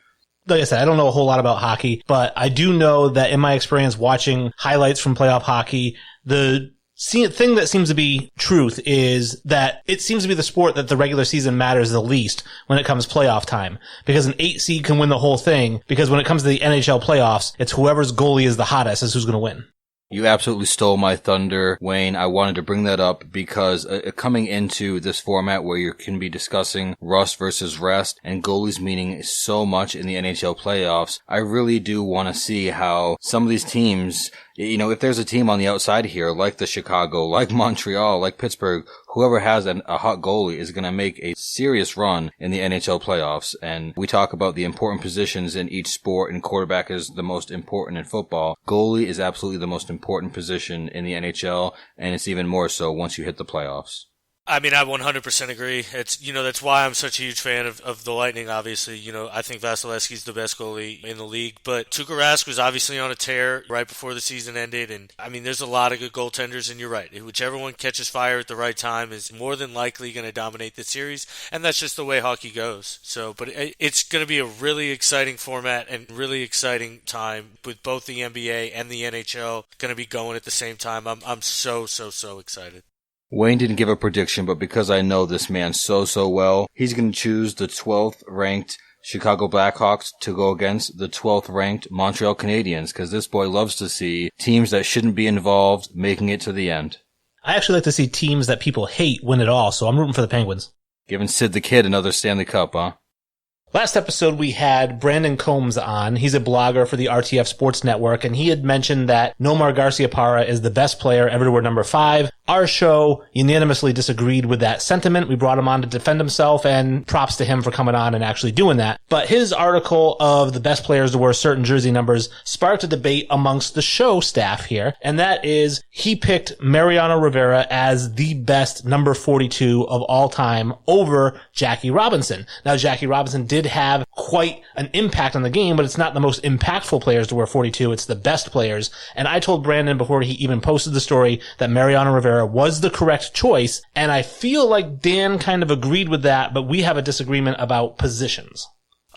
[SPEAKER 4] Like I said, I don't know a whole lot about hockey, but I do know that in my experience watching highlights from playoff hockey, the thing that seems to be truth is that it seems to be the sport that the regular season matters the least when it comes playoff time. Because an 8 seed can win the whole thing, because when it comes to the NHL playoffs, it's whoever's goalie is the hottest is who's going to win.
[SPEAKER 5] You absolutely stole my thunder, Wayne. I wanted to bring that up because coming into this format where you can be discussing rust versus rest and goalies meaning so much in the NHL playoffs, I really do want to see how some of these teams, if there's a team on the outside here, like the Chicago, like Montreal, like Pittsburgh, whoever has a hot goalie is going to make a serious run in the NHL playoffs. And we talk about the important positions in each sport, and quarterback is the most important in football. Goalie is absolutely the most important position in the NHL, and it's even more so once you hit the playoffs.
[SPEAKER 6] I 100% agree. It's, that's why I'm such a huge fan of the Lightning, obviously. I think Vasilevsky's the best goalie in the league, but Tuukka Rask was obviously on a tear right before the season ended, and there's a lot of good goaltenders, and you're right. Whichever one catches fire at the right time is more than likely going to dominate the series, and that's just the way hockey goes. So, but it's going to be a really exciting format and really exciting time with both the NBA and the NHL going to be going at the same time. I'm so excited.
[SPEAKER 5] Wayne didn't give a prediction, but because I know this man so well, he's going to choose the 12th ranked Chicago Blackhawks to go against the 12th ranked Montreal Canadiens, because this boy loves to see teams that shouldn't be involved making it to the end.
[SPEAKER 4] I actually like to see teams that people hate win it all, so I'm rooting for the Penguins.
[SPEAKER 5] Giving Sid the Kid another Stanley Cup, huh?
[SPEAKER 4] Last episode, we had Brandon Combs on. He's a blogger for the RTF Sports Network, and he had mentioned that Nomar Garciaparra is the best player ever to wear number 5. Our show unanimously disagreed with that sentiment. We brought him on to defend himself, and props to him for coming on and actually doing that. But his article of the best players to wear certain jersey numbers sparked a debate amongst the show staff here, and that is he picked Mariano Rivera as the best number 42 of all time over Jackie Robinson. Now, Jackie Robinson did did have quite an impact on the game, but it's not the most impactful players to wear 42. It's the best players. And I told Brandon before he even posted the story that Mariano Rivera was the correct choice. And I feel like Dan kind of agreed with that, but we have a disagreement about positions.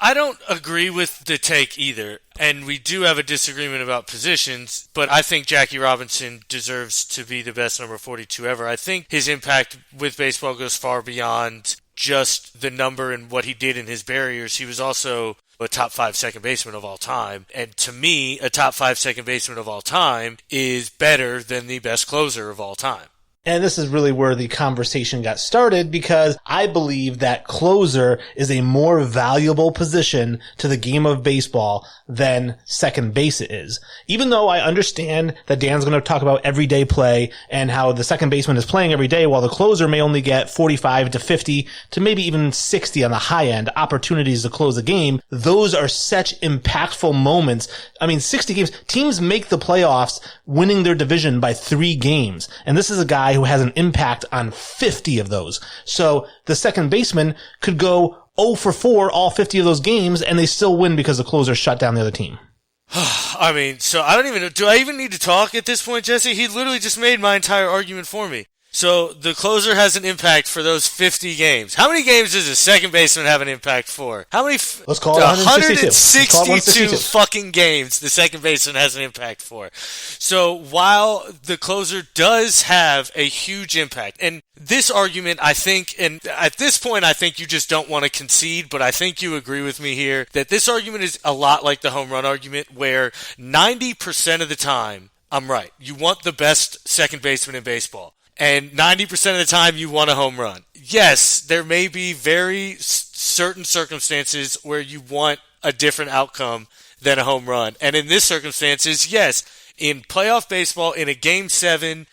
[SPEAKER 6] I don't agree with the take either, and we do have a disagreement about positions, but I think Jackie Robinson deserves to be the best number 42 ever. I think his impact with baseball goes far beyond just the number and what he did in his barriers. He was also a top 5 second baseman of all time, and to me, a top 5 second baseman of all time is better than the best closer of all time.
[SPEAKER 4] And this is really where the conversation got started, because I believe that closer is a more valuable position to the game of baseball than second base is. Even though I understand that Dan's going to talk about everyday play and how the second baseman is playing every day while the closer may only get 45 to 50 to maybe even 60 on the high end opportunities to close a game. Those are such impactful moments. I mean, 60 games, teams make the playoffs winning their division by 3 games. And this is a guy who has an impact on 50 of those. So the second baseman could go 0 for 4 all 50 of those games, and they still win because the closer shut down the other team.
[SPEAKER 6] I mean, so I don't even know. Do I even need to talk at this point, Jesse? He literally just made my entire argument for me. So the closer has an impact for those 50 games. How many games does a second baseman have an impact for? How many?
[SPEAKER 4] Let's call it
[SPEAKER 6] 162 fucking games the second baseman has an impact for. So while the closer does have a huge impact, and this argument, I think, and at this point, I think you just don't want to concede, but I think you agree with me here that this argument is a lot like the home run argument, where 90% of the time, I'm right. You want the best second baseman in baseball. And 90% of the time you want a home run. Yes, there may be very certain circumstances where you want a different outcome than a home run. And in this circumstances, yes, in playoff baseball, in a Game 7,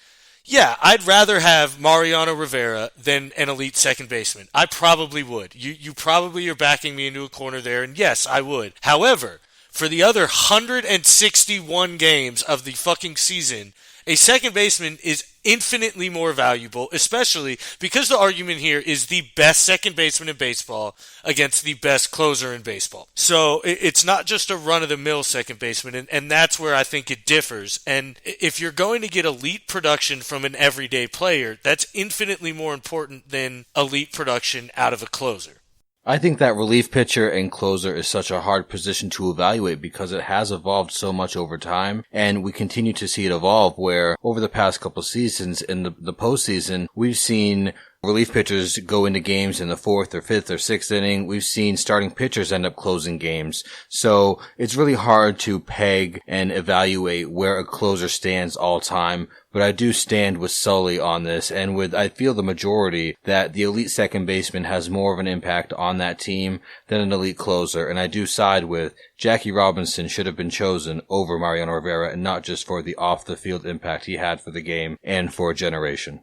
[SPEAKER 6] yeah, I'd rather have Mariano Rivera than an elite second baseman. I probably would. You probably are backing me into a corner there, and yes, I would. However, for the other 161 games of the fucking season, a second baseman is infinitely more valuable, especially because the argument here is the best second baseman in baseball against the best closer in baseball. So it's not just a run-of-the-mill second baseman, and that's where I think it differs. And if you're going to get elite production from an everyday player, that's infinitely more important than elite production out of a closer.
[SPEAKER 5] I think that relief pitcher and closer is such a hard position to evaluate because it has evolved so much over time, and we continue to see it evolve, where over the past couple seasons in the postseason, we've seen relief pitchers go into games in the 4th or 5th or 6th inning. We've seen starting pitchers end up closing games. So it's really hard to peg and evaluate where a closer stands all time. But I do stand with Sully on this, and I feel the majority that the elite second baseman has more of an impact on that team than an elite closer. And I do side with Jackie Robinson should have been chosen over Mariano Rivera, and not just for the off the field impact he had for the game and for a generation.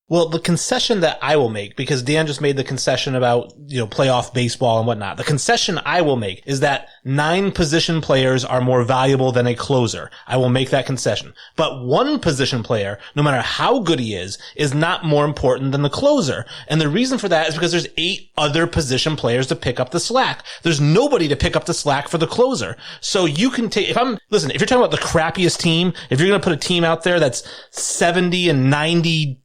[SPEAKER 4] Well, the concession that I will make, because Dan just made the concession about, playoff baseball and whatnot. The concession I will make is that 9 position players are more valuable than a closer. I will make that concession. But one position player, no matter how good he is not more important than the closer. And the reason for that is because there's 8 other position players to pick up the slack. There's nobody to pick up the slack for the closer. So you can take, if you're talking about the crappiest team, if you're going to put a team out there that's 70 and 96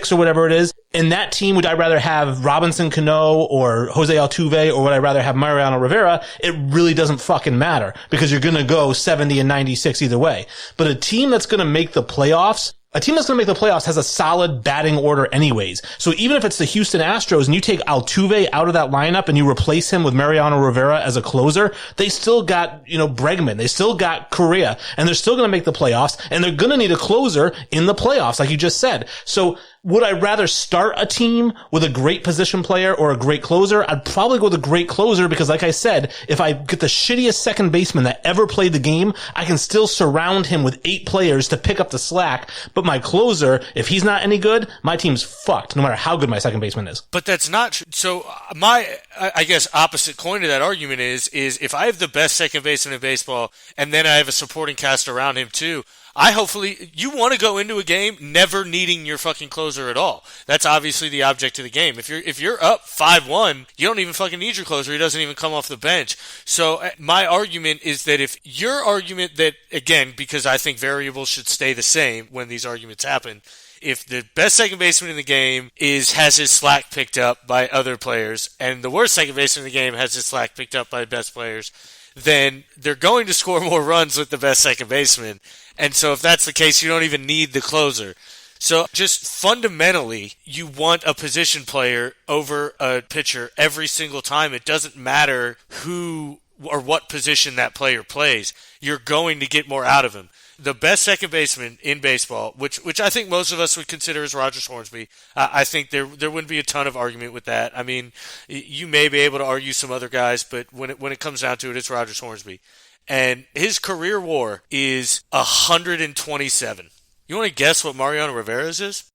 [SPEAKER 4] or whatever it is, in that team, would I rather have Robinson Cano or Jose Altuve, or would I rather have Mariano Rivera? It really doesn't fucking matter, because you're going to go 70 and 96 either way. But a team that's going to make the playoffs has a solid batting order anyways. So even if it's the Houston Astros and you take Altuve out of that lineup and you replace him with Mariano Rivera as a closer, they still got, Bregman. They still got Correa, and they're still going to make the playoffs, and they're going to need a closer in the playoffs, like you just said. So would I rather start a team with a great position player or a great closer? I'd probably go with a great closer, because like I said, if I get the shittiest second baseman that ever played the game, I can still surround him with 8 players to pick up the slack. But my closer, if he's not any good, my team's fucked, no matter how good my second baseman is.
[SPEAKER 6] But that's not true. So my, I guess, opposite coin to that argument is if I have the best second baseman in baseball and then I have a supporting cast around him too, You want to go into a game never needing your fucking closer at all. That's obviously the object of the game. If you're up 5-1, you don't even fucking need your closer. He doesn't even come off the bench. So my argument is that if your argument that, again, because I think variables should stay the same when these arguments happen, if the best second baseman in the game has his slack picked up by other players, and the worst second baseman in the game has his slack picked up by the best players, then they're going to score more runs with the best second baseman. And so if that's the case, you don't even need the closer. So just fundamentally, you want a position player over a pitcher every single time. It doesn't matter who or what position that player plays. You're going to get more out of him. The best second baseman in baseball, which I think most of us would consider is Rogers Hornsby. I think there wouldn't be a ton of argument with that. I mean, you may be able to argue some other guys, but when it comes down to it, it's Rogers Hornsby. And his career WAR is 127. You want to guess what Mariano Rivera's is?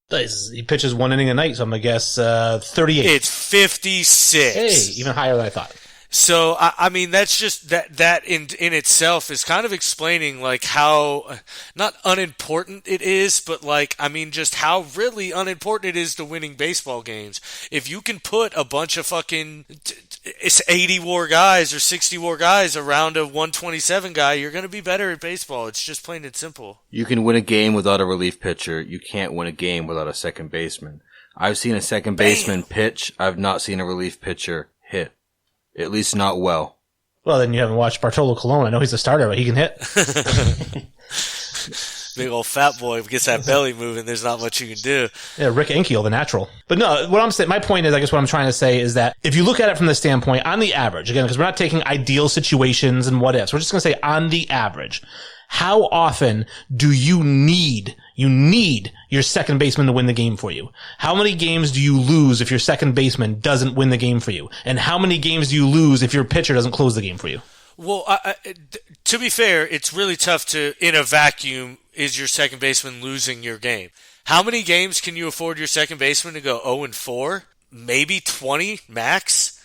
[SPEAKER 4] He pitches 1 inning a night, so I'm going to guess 38.
[SPEAKER 6] It's 56.
[SPEAKER 4] Hey, even higher than I thought.
[SPEAKER 6] So, I mean, that's just, that in itself is kind of explaining, like, how, not unimportant it is, but, like, I mean, just how really unimportant it is to winning baseball games. If you can put a bunch of fucking 80 WAR guys or 60 WAR guys around a 127 guy, you're going to be better at baseball. It's just plain and simple.
[SPEAKER 5] You can win a game without a relief pitcher. You can't win a game without a second baseman. I've seen a second baseman pitch. I've not seen a relief pitcher hit. At least not well.
[SPEAKER 4] Well, then you haven't watched Bartolo Colon. I know he's a starter, but he can hit.
[SPEAKER 6] Big old fat boy gets that belly moving. There's not much you can do.
[SPEAKER 4] Yeah, Rick Ankiel, the natural. But no, what I'm saying, my point is, I guess what I'm trying to say is that if you look at it from the standpoint, on the average, again, because we're not taking ideal situations and what ifs, we're just going to say on the average, how often do you need your second baseman to win the game for you? How many games do you lose if your second baseman doesn't win the game for you? And how many games do you lose if your pitcher doesn't close the game for you?
[SPEAKER 6] Well, to be fair, it's really tough to, in a vacuum, is your second baseman losing your game? How many games can you afford your second baseman to go 0-4? Maybe 20 max?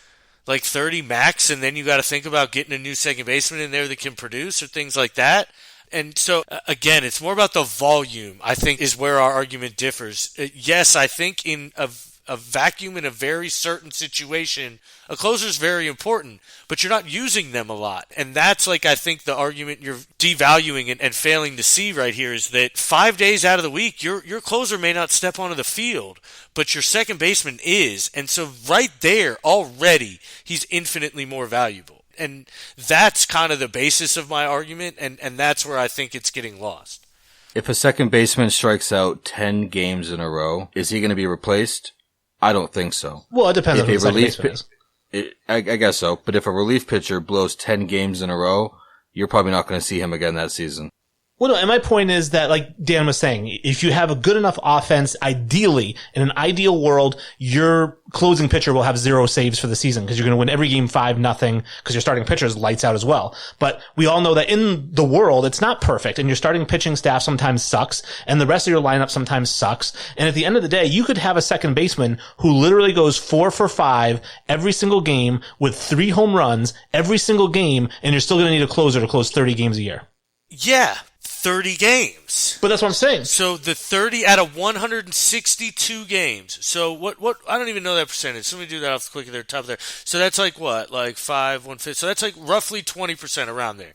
[SPEAKER 6] Like 30 max, and then you got to think about getting a new second baseman in there that can produce or things like that. And so, again, it's more about the volume, I think, is where our argument differs. Yes, I think in a vacuum in a very certain situation, a closer is very important, but you're not using them a lot. And that's, like, I think the argument you're devaluing and failing to see right here is that 5 days out of the week, your closer may not step onto the field, but your second baseman is. And so right there, already, he's infinitely more valuable. And that's kind of the basis of my argument, and that's where I think it's getting lost.
[SPEAKER 5] If a second baseman strikes out 10 games in a row, is he going to be replaced? I don't think so.
[SPEAKER 4] Well, it depends on who the second baseman is.
[SPEAKER 5] I guess so. But if a relief pitcher blows 10 games in a row, you're probably not going to see him again that season.
[SPEAKER 4] Well, no, and my point is that, like Dan was saying, if you have a good enough offense, ideally, in an ideal world, your closing pitcher will have 0 saves for the season because you're going to win every game 5-0 because your starting pitcher is lights out as well. But we all know that in the world, it's not perfect, and your starting pitching staff sometimes sucks, and the rest of your lineup sometimes sucks. And at the end of the day, you could have a second baseman who literally goes 4 for 5 every single game with 3 home runs every single game, and you're still going to need a closer to close 30 games a year.
[SPEAKER 6] Yeah. 30 games.
[SPEAKER 4] But that's what I'm saying.
[SPEAKER 6] So the 30 out of 162 games. So what I don't even know that percentage. Somebody do that off the quick of their top there. So that's like what? Like 1/5. So that's like roughly 20% around there.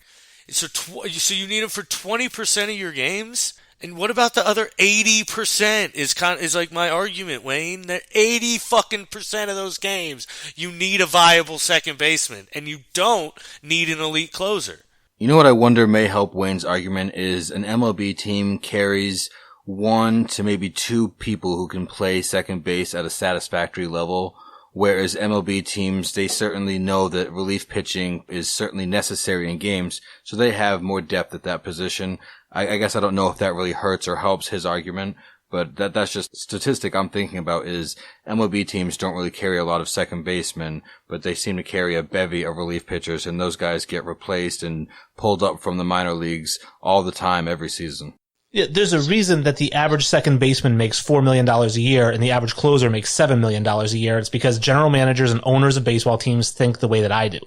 [SPEAKER 6] So so you need them for 20% of your games? And what about the other 80% is like my argument, Wayne, that 80% of those games you need a viable second baseman and you don't need an elite closer.
[SPEAKER 5] You know what I wonder may help Wayne's argument is an MLB team carries 1 to maybe 2 people who can play second base at a satisfactory level, whereas MLB teams, they certainly know that relief pitching is certainly necessary in games, so they have more depth at that position. I guess I don't know if that really hurts or helps his argument, but that's just statistic I'm thinking about is MLB teams don't really carry a lot of second basemen, but they seem to carry a bevy of relief pitchers, and those guys get replaced and pulled up from the minor leagues all the time every season.
[SPEAKER 4] Yeah, there's a reason that the average second baseman makes $4 million a year and the average closer makes $7 million a year. It's because general managers and owners of baseball teams think the way that I do.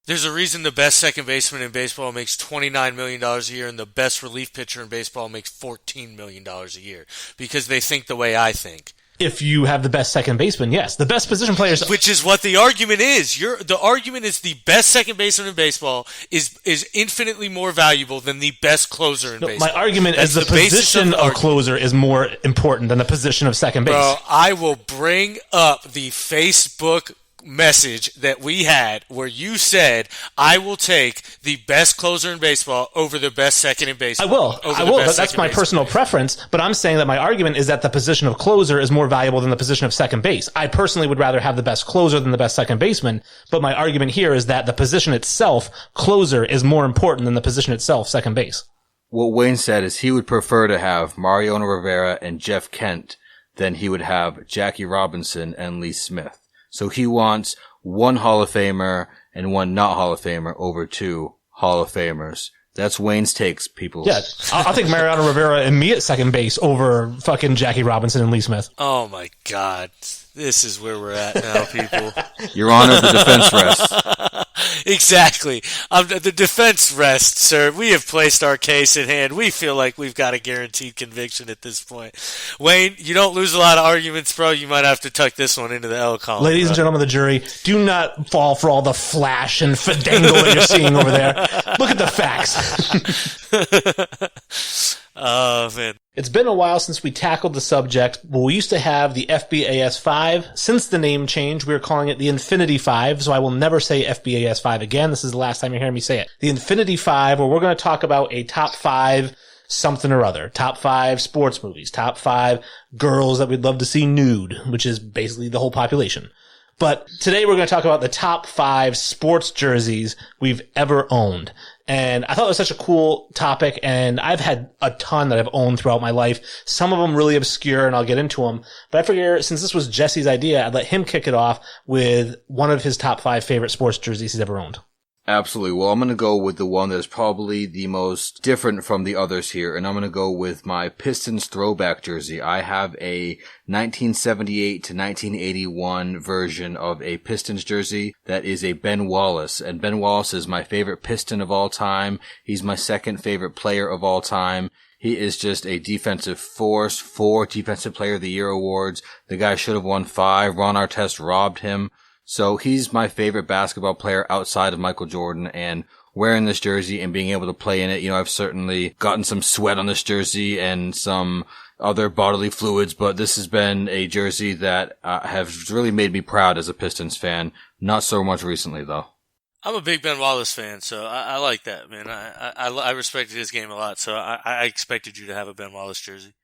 [SPEAKER 6] There's a reason the best second baseman in baseball makes $29 million a year and the best relief pitcher in baseball makes $14 million a year. Because they think the way I think.
[SPEAKER 4] If you have the best second baseman, yes. The best position players...
[SPEAKER 6] Which is what the argument is. The argument is the best second baseman in baseball is infinitely more valuable than the best closer in baseball.
[SPEAKER 4] My argument is the position of closer is more important than the position of second base.
[SPEAKER 6] Bro, I will bring up the Facebook message that we had where you said, I will take the best closer in baseball over the best second in baseball.
[SPEAKER 4] I will. That's my personal preference, but I'm saying that my argument is that the position of closer is more valuable than the position of second base. I personally would rather have the best closer than the best second baseman, but my argument here is that the position itself, closer, is more important than the position itself, second base.
[SPEAKER 5] What Wayne said is he would prefer to have Mariano Rivera and Jeff Kent than he would have Jackie Robinson and Lee Smith. So he wants one Hall of Famer and one not Hall of Famer over two Hall of Famers. That's Wayne's takes, people.
[SPEAKER 4] Yeah, I'll take Mariano Rivera and me at second base over fucking Jackie Robinson and Lee Smith.
[SPEAKER 6] Oh my God. This is where we're at now, people.
[SPEAKER 5] Your Honor, the defense rests.
[SPEAKER 6] Exactly. The defense rests, sir. We have placed our case in hand. We feel like we've got a guaranteed conviction at this point. Wayne, you don't lose a lot of arguments, bro. You might have to tuck this one into the L column.
[SPEAKER 4] Ladies and gentlemen of the jury, do not fall for all the flash and fandangle that you're seeing over there. Look at the facts.
[SPEAKER 6] Oh, man.
[SPEAKER 4] It's been a while since we tackled the subject. Well, we used to have the FBAS 5. Since the name change, we are calling it the Infinity 5, so I will never say FBAS 5 again. This is the last time you're hearing me say it. The Infinity 5, where we're going to talk about a top 5 something or other. Top 5 sports movies. Top 5 girls that we'd love to see nude, which is basically the whole population. But today we're going to talk about the top 5 sports jerseys we've ever owned. And I thought it was such a cool topic, and I've had a ton that I've owned throughout my life. Some of them really obscure, and I'll get into them. But I figure since this was Jesse's idea, I'd let him kick it off with one of his top 5 favorite sports jerseys he's ever owned.
[SPEAKER 5] Absolutely. Well, I'm going to go with the one that's probably the most different from the others here, and I'm going to go with my Pistons throwback jersey. I have a 1978 to 1981 version of a Pistons jersey that is a Ben Wallace, and Ben Wallace is my favorite Piston of all time. He's my second favorite player of all time. He is just a defensive force, 4 Defensive Player of the Year awards. The guy should have won 5. Ron Artest robbed him. So he's my favorite basketball player outside of Michael Jordan, and wearing this jersey and being able to play in it, I've certainly gotten some sweat on this jersey and some other bodily fluids, but this has been a jersey that has really made me proud as a Pistons fan. Not so much recently, though.
[SPEAKER 6] I'm a big Ben Wallace fan, so I like that, man. I respected his game a lot, so I expected you to have a Ben Wallace jersey.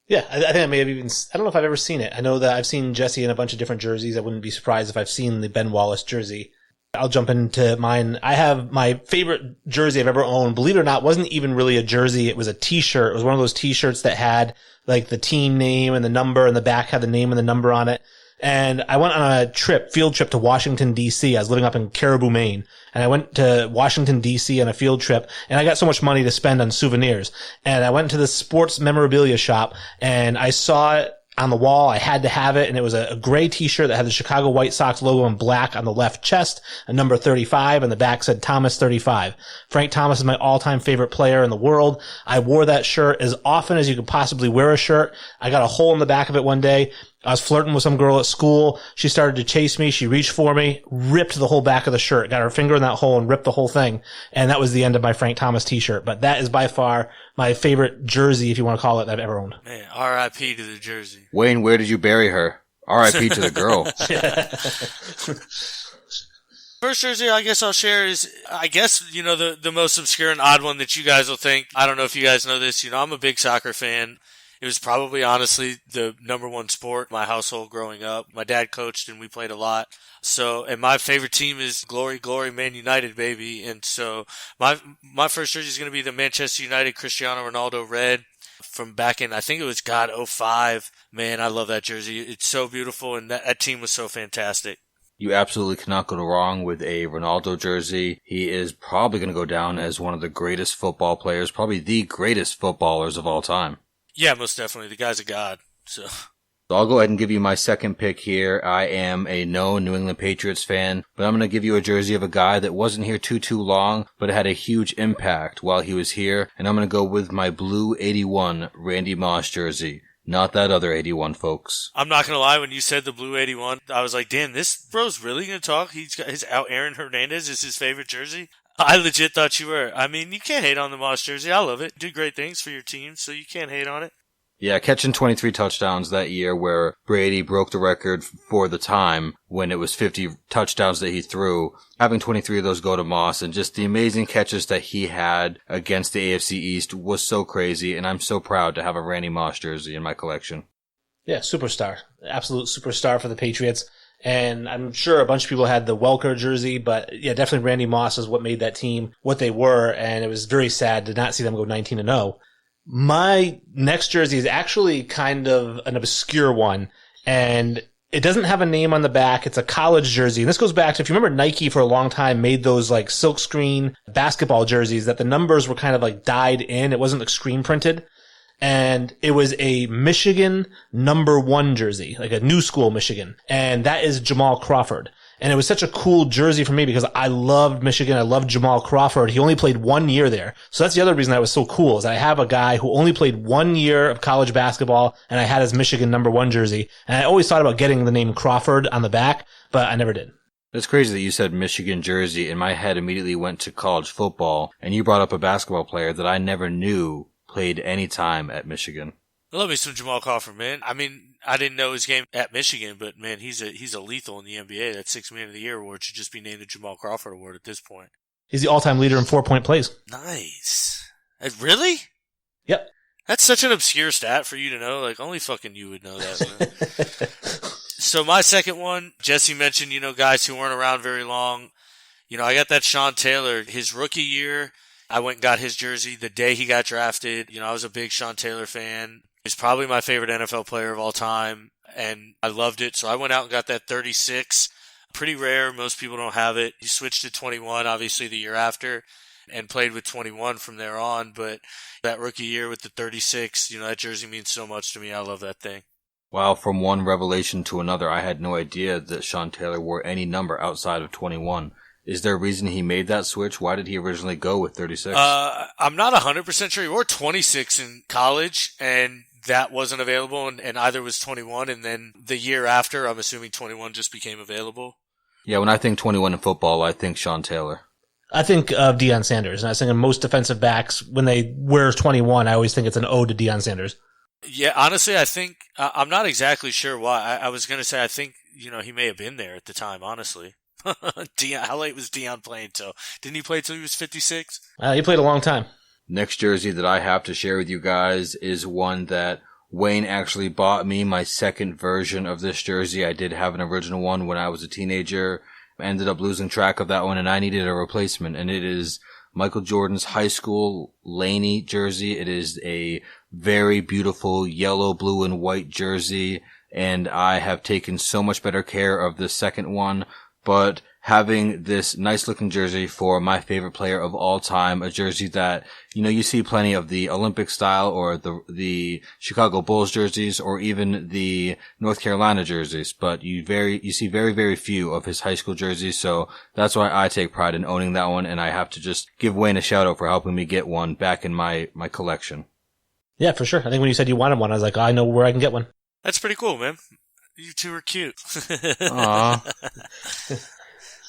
[SPEAKER 4] Yeah, I think I may have even... I don't know if I've ever seen it. I know that I've seen Jesse in a bunch of different jerseys. I wouldn't be surprised if I've seen the Ben Wallace jersey. I'll jump into mine. I have my favorite jersey I've ever owned. Believe it or not, wasn't even really a jersey. It was a t-shirt. It was one of those t-shirts that had like the team name and the number, and the back had the name and the number on it. And I went on a field trip to Washington, D.C. I was living up in Caribou, Maine. And I went to Washington, D.C. on a field trip, and I got so much money to spend on souvenirs. And I went to the sports memorabilia shop, and I saw it on the wall. I had to have it, and it was a gray t-shirt that had the Chicago White Sox logo in black on the left chest, a number 35, and the back said Thomas 35. Frank Thomas is my all-time favorite player in the world. I wore that shirt as often as you could possibly wear a shirt. I got a hole in the back of it one day. I was flirting with some girl at school. She started to chase me. She reached for me, ripped the whole back of the shirt, got her finger in that hole and ripped the whole thing. And that was the end of my Frank Thomas t-shirt. But that is by far my favorite jersey, if you want to call it, that I've ever owned.
[SPEAKER 6] Man, R.I.P. to the jersey.
[SPEAKER 5] Wayne, where did you bury her? R.I.P. to the girl.
[SPEAKER 6] First jersey I guess I'll share is, the most obscure and odd one that you guys will think. I don't know if you guys know this. I'm a big soccer fan. It was probably, honestly, the number one sport in my household growing up. My dad coached and we played a lot. And my favorite team is Glory, Glory, Man United, baby. And so my first jersey is going to be the Manchester United Cristiano Ronaldo red from back in, I think it was, 05. Man, I love that jersey. It's so beautiful, and that team was so fantastic.
[SPEAKER 5] You absolutely cannot go wrong with a Ronaldo jersey. He is probably going to go down as one of the greatest football players, probably the greatest footballers of all time.
[SPEAKER 6] Yeah, most definitely. The guy's a god. So
[SPEAKER 5] I'll go ahead and give you my second pick here. I am a known New England Patriots fan, but I'm going to give you a jersey of a guy that wasn't here too long, but had a huge impact while he was here. And I'm going to go with my blue 81 Randy Moss jersey. Not that other 81, folks.
[SPEAKER 6] I'm not going to lie, when you said the blue 81, I was like, damn, this bro's really going to talk? He's got his Aaron Hernandez is his favorite jersey? I legit thought you were. I mean, you can't hate on the Moss jersey. I love it. Do great things for your team, so you can't hate on it.
[SPEAKER 5] Yeah, catching 23 touchdowns that year where Brady broke the record for the time when it was 50 touchdowns that he threw. Having 23 of those go to Moss and just the amazing catches that he had against the AFC East was so crazy, and I'm so proud to have a Randy Moss jersey in my collection.
[SPEAKER 4] Yeah, superstar. Absolute superstar for the Patriots. And I'm sure a bunch of people had the Welker jersey, but yeah, definitely Randy Moss is what made that team what they were, and it was very sad to not see them go 19-0. My next jersey is actually kind of an obscure one, and it doesn't have a name on the back. It's a college jersey. And this goes back to, if you remember, Nike for a long time made those like silkscreen basketball jerseys that the numbers were kind of like dyed in. It wasn't like screen printed. And it was a Michigan #1 jersey, like a new school Michigan. And that is Jamal Crawford. And it was such a cool jersey for me because I loved Michigan. I loved Jamal Crawford. He only played 1 year there. So that's the other reason that was so cool, is that I have a guy who only played 1 year of college basketball, and I had his Michigan #1 jersey. And I always thought about getting the name Crawford on the back, but I never did.
[SPEAKER 5] It's crazy that you said Michigan jersey, and my head immediately went to college football, and you brought up a basketball player that I never knew played any time at Michigan.
[SPEAKER 6] I love me some Jamal Crawford, man. I mean, I didn't know his game at Michigan, but man, he's a lethal in the NBA. That 6th Man of the Year award should just be named the Jamal Crawford Award at this point.
[SPEAKER 4] He's the all-time leader in 4-point plays.
[SPEAKER 6] Nice. Really?
[SPEAKER 4] Yep.
[SPEAKER 6] That's such an obscure stat for you to know. Like, only fucking you would know that, man. So my second one, Jesse mentioned, guys who weren't around very long. I got that Sean Taylor, his rookie year. I went and got his jersey the day he got drafted. I was a big Sean Taylor fan. He's probably my favorite NFL player of all time, and I loved it. So I went out and got that 36. Pretty rare. Most people don't have it. He switched to 21, obviously, the year after, and played with 21 from there on. But that rookie year with the 36, that jersey means so much to me. I love that thing.
[SPEAKER 5] Wow, from one revelation to another, I had no idea that Sean Taylor wore any number outside of 21. Is there a reason he made that switch? Why did he originally go with 36?
[SPEAKER 6] I'm not 100% sure. He wore 26 in college, and that wasn't available, and either was 21, and then the year after, I'm assuming 21 just became available.
[SPEAKER 5] Yeah, when I think 21 in football, I think Sean Taylor.
[SPEAKER 4] I think of Deion Sanders, and I was thinking most defensive backs, when they wear 21, I always think it's an ode to Deion Sanders.
[SPEAKER 6] Yeah, honestly, I think, I'm not exactly sure why. I was going to say, I think, he may have been there at the time, honestly. Deion, how late was Deion playing till? Didn't he play till he was 56?
[SPEAKER 4] He played a long time.
[SPEAKER 5] Next jersey that I have to share with you guys is one that Wayne actually bought me, my second version of this jersey. I did have an original one when I was a teenager. Ended up losing track of that one, and I needed a replacement. And it is Michael Jordan's high school Laney jersey. It is a very beautiful yellow, blue, and white jersey. And I have taken so much better care of the second one. But having this nice looking jersey for my favorite player of all time, a jersey that, you see plenty of the Olympic style or the Chicago Bulls jerseys or even the North Carolina jerseys, but you see very, very few of his high school jerseys. So that's why I take pride in owning that one. And I have to just give Wayne a shout out for helping me get one back in my collection.
[SPEAKER 4] Yeah, for sure. I think when you said you wanted one, I was like, I know where I can get one.
[SPEAKER 6] That's pretty cool, man. You two are cute.
[SPEAKER 5] Aww.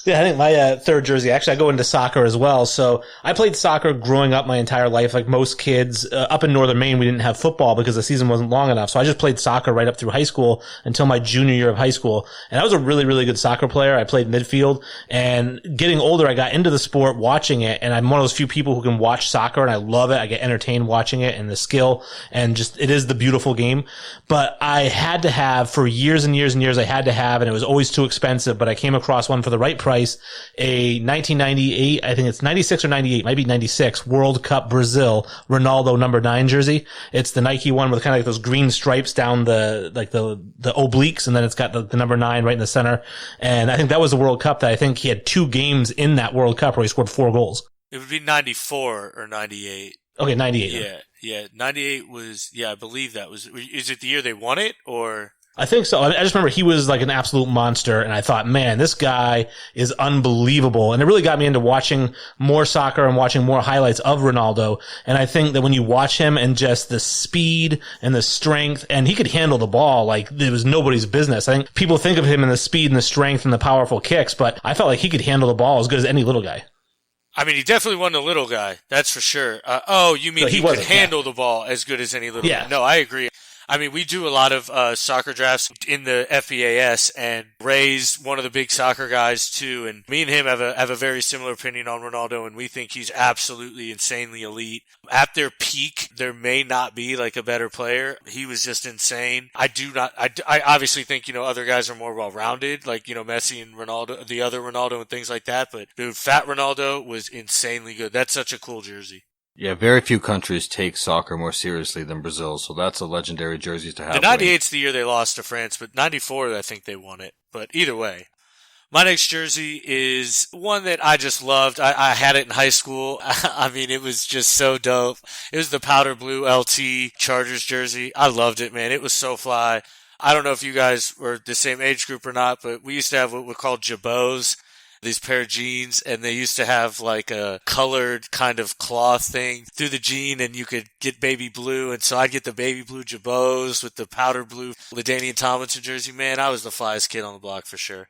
[SPEAKER 4] Yeah, I think my third jersey, actually I go into soccer as well. So I played soccer growing up my entire life. Like most kids, up in northern Maine, we didn't have football because the season wasn't long enough. So I just played soccer right up through high school until my junior year of high school. And I was a really, really good soccer player. I played midfield, and getting older, I got into the sport watching it. And I'm one of those few people who can watch soccer, and I love it. I get entertained watching it, and the skill, and just, it is the beautiful game. But I had to have, for years and years and years, I had to have, and it was always too expensive, but I came across one for the right price, a 1998, I think it's 96 or 98, might be 96, World Cup Brazil, Ronaldo #9 jersey. It's the Nike one with kind of like those green stripes down the obliques, and then it's got the number 9 right in the center. And I think that was the World Cup that I think he had 2 games in that World Cup where he scored 4 goals.
[SPEAKER 6] It would be 94 or 98.
[SPEAKER 4] Okay, 98.
[SPEAKER 6] Yeah. 98 was, I believe that was, is it the year they won it, or?
[SPEAKER 4] I think so. I just remember he was like an absolute monster, and I thought, man, this guy is unbelievable. And it really got me into watching more soccer and watching more highlights of Ronaldo. And I think that when you watch him and just the speed and the strength, and he could handle the ball like it was nobody's business. I think people think of him in the speed and the strength and the powerful kicks, but I felt like he could handle the ball as good as any little guy.
[SPEAKER 6] I mean, he definitely wasn't a little guy. That's for sure. You mean he could handle the ball as good as any little guy? No, I agree. I mean, we do a lot of soccer drafts in the FBAS, and Ray's one of the big soccer guys too. And me and him have a very similar opinion on Ronaldo, and we think he's absolutely insanely elite. At their peak, there may not be like a better player. He was just insane. I obviously think, other guys are more well-rounded, like, Messi and Ronaldo, the other Ronaldo and things like that. But dude, Fat Ronaldo was insanely good. That's such a cool jersey.
[SPEAKER 5] Yeah, very few countries take soccer more seriously than Brazil, so that's a legendary jersey to have.
[SPEAKER 6] The 98's the year they lost to France, but 94, I think they won it. But either way, my next jersey is one that I just loved. I had it in high school. I mean, it was just so dope. It was the powder blue LT Chargers jersey. I loved it, man. It was so fly. I don't know if you guys were the same age group or not, but we used to have what we called jabots. These pair of jeans, and they used to have like a colored kind of cloth thing through the jean, and you could get baby blue. And so I'd get the baby blue jabots with the powder blue LaDainian Tomlinson jersey. Man, I was the flyest kid on the block for sure.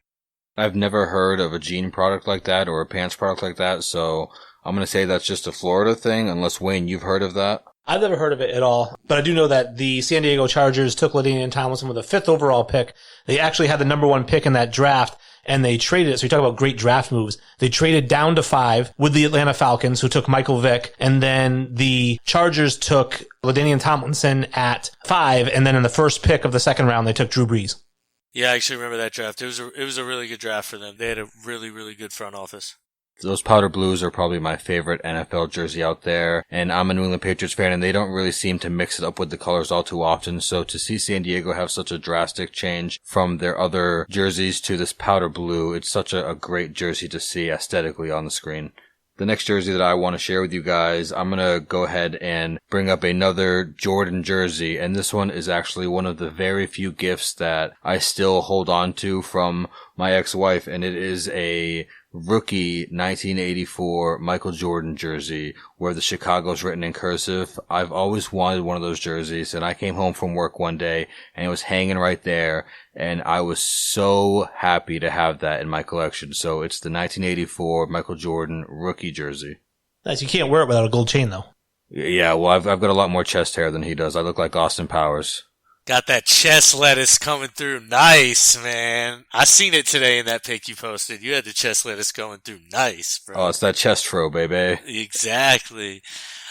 [SPEAKER 5] I've never heard of a jean product like that or a pants product like that, so I'm going to say that's just a Florida thing, unless, Wayne, you've heard of that.
[SPEAKER 4] I've never heard of it at all, but I do know that the San Diego Chargers took LaDainian Tomlinson with a 5th overall pick. They actually had the number 1 pick in that draft, and they traded it. So you talk about great draft moves. They traded down to 5 with the Atlanta Falcons, who took Michael Vick, and then the Chargers took LaDainian Tomlinson at 5, and then in the first pick of the second round, they took Drew Brees.
[SPEAKER 6] Yeah, I actually remember that draft. It was a really good draft for them. They had a really, really good front office.
[SPEAKER 5] Those powder blues are probably my favorite NFL jersey out there, and I'm a New England Patriots fan, and they don't really seem to mix it up with the colors all too often, so to see San Diego have such a drastic change from their other jerseys to this powder blue, it's such a great jersey to see aesthetically on the screen. The next jersey that I want to share with you guys, I'm going to go ahead and bring up another Jordan jersey, and this one is actually one of the very few gifts that I still hold on to from my ex-wife, and it is a rookie 1984 Michael Jordan jersey where the Chicago's written in cursive. I've always wanted one of those jerseys, and I came home from work one day and it was hanging right there, and I was so happy to have that in my collection. So it's the 1984 Michael Jordan rookie jersey.
[SPEAKER 4] Nice. You can't wear it without a gold chain though.
[SPEAKER 5] Yeah, well, I've got a lot more chest hair than he does. I look like Austin Powers.
[SPEAKER 6] Got that chest lettuce coming through. Nice, man. I seen it today in that pic you posted. You had the chest lettuce going through. Nice, bro.
[SPEAKER 5] Oh, it's that chest throw, baby.
[SPEAKER 6] Exactly.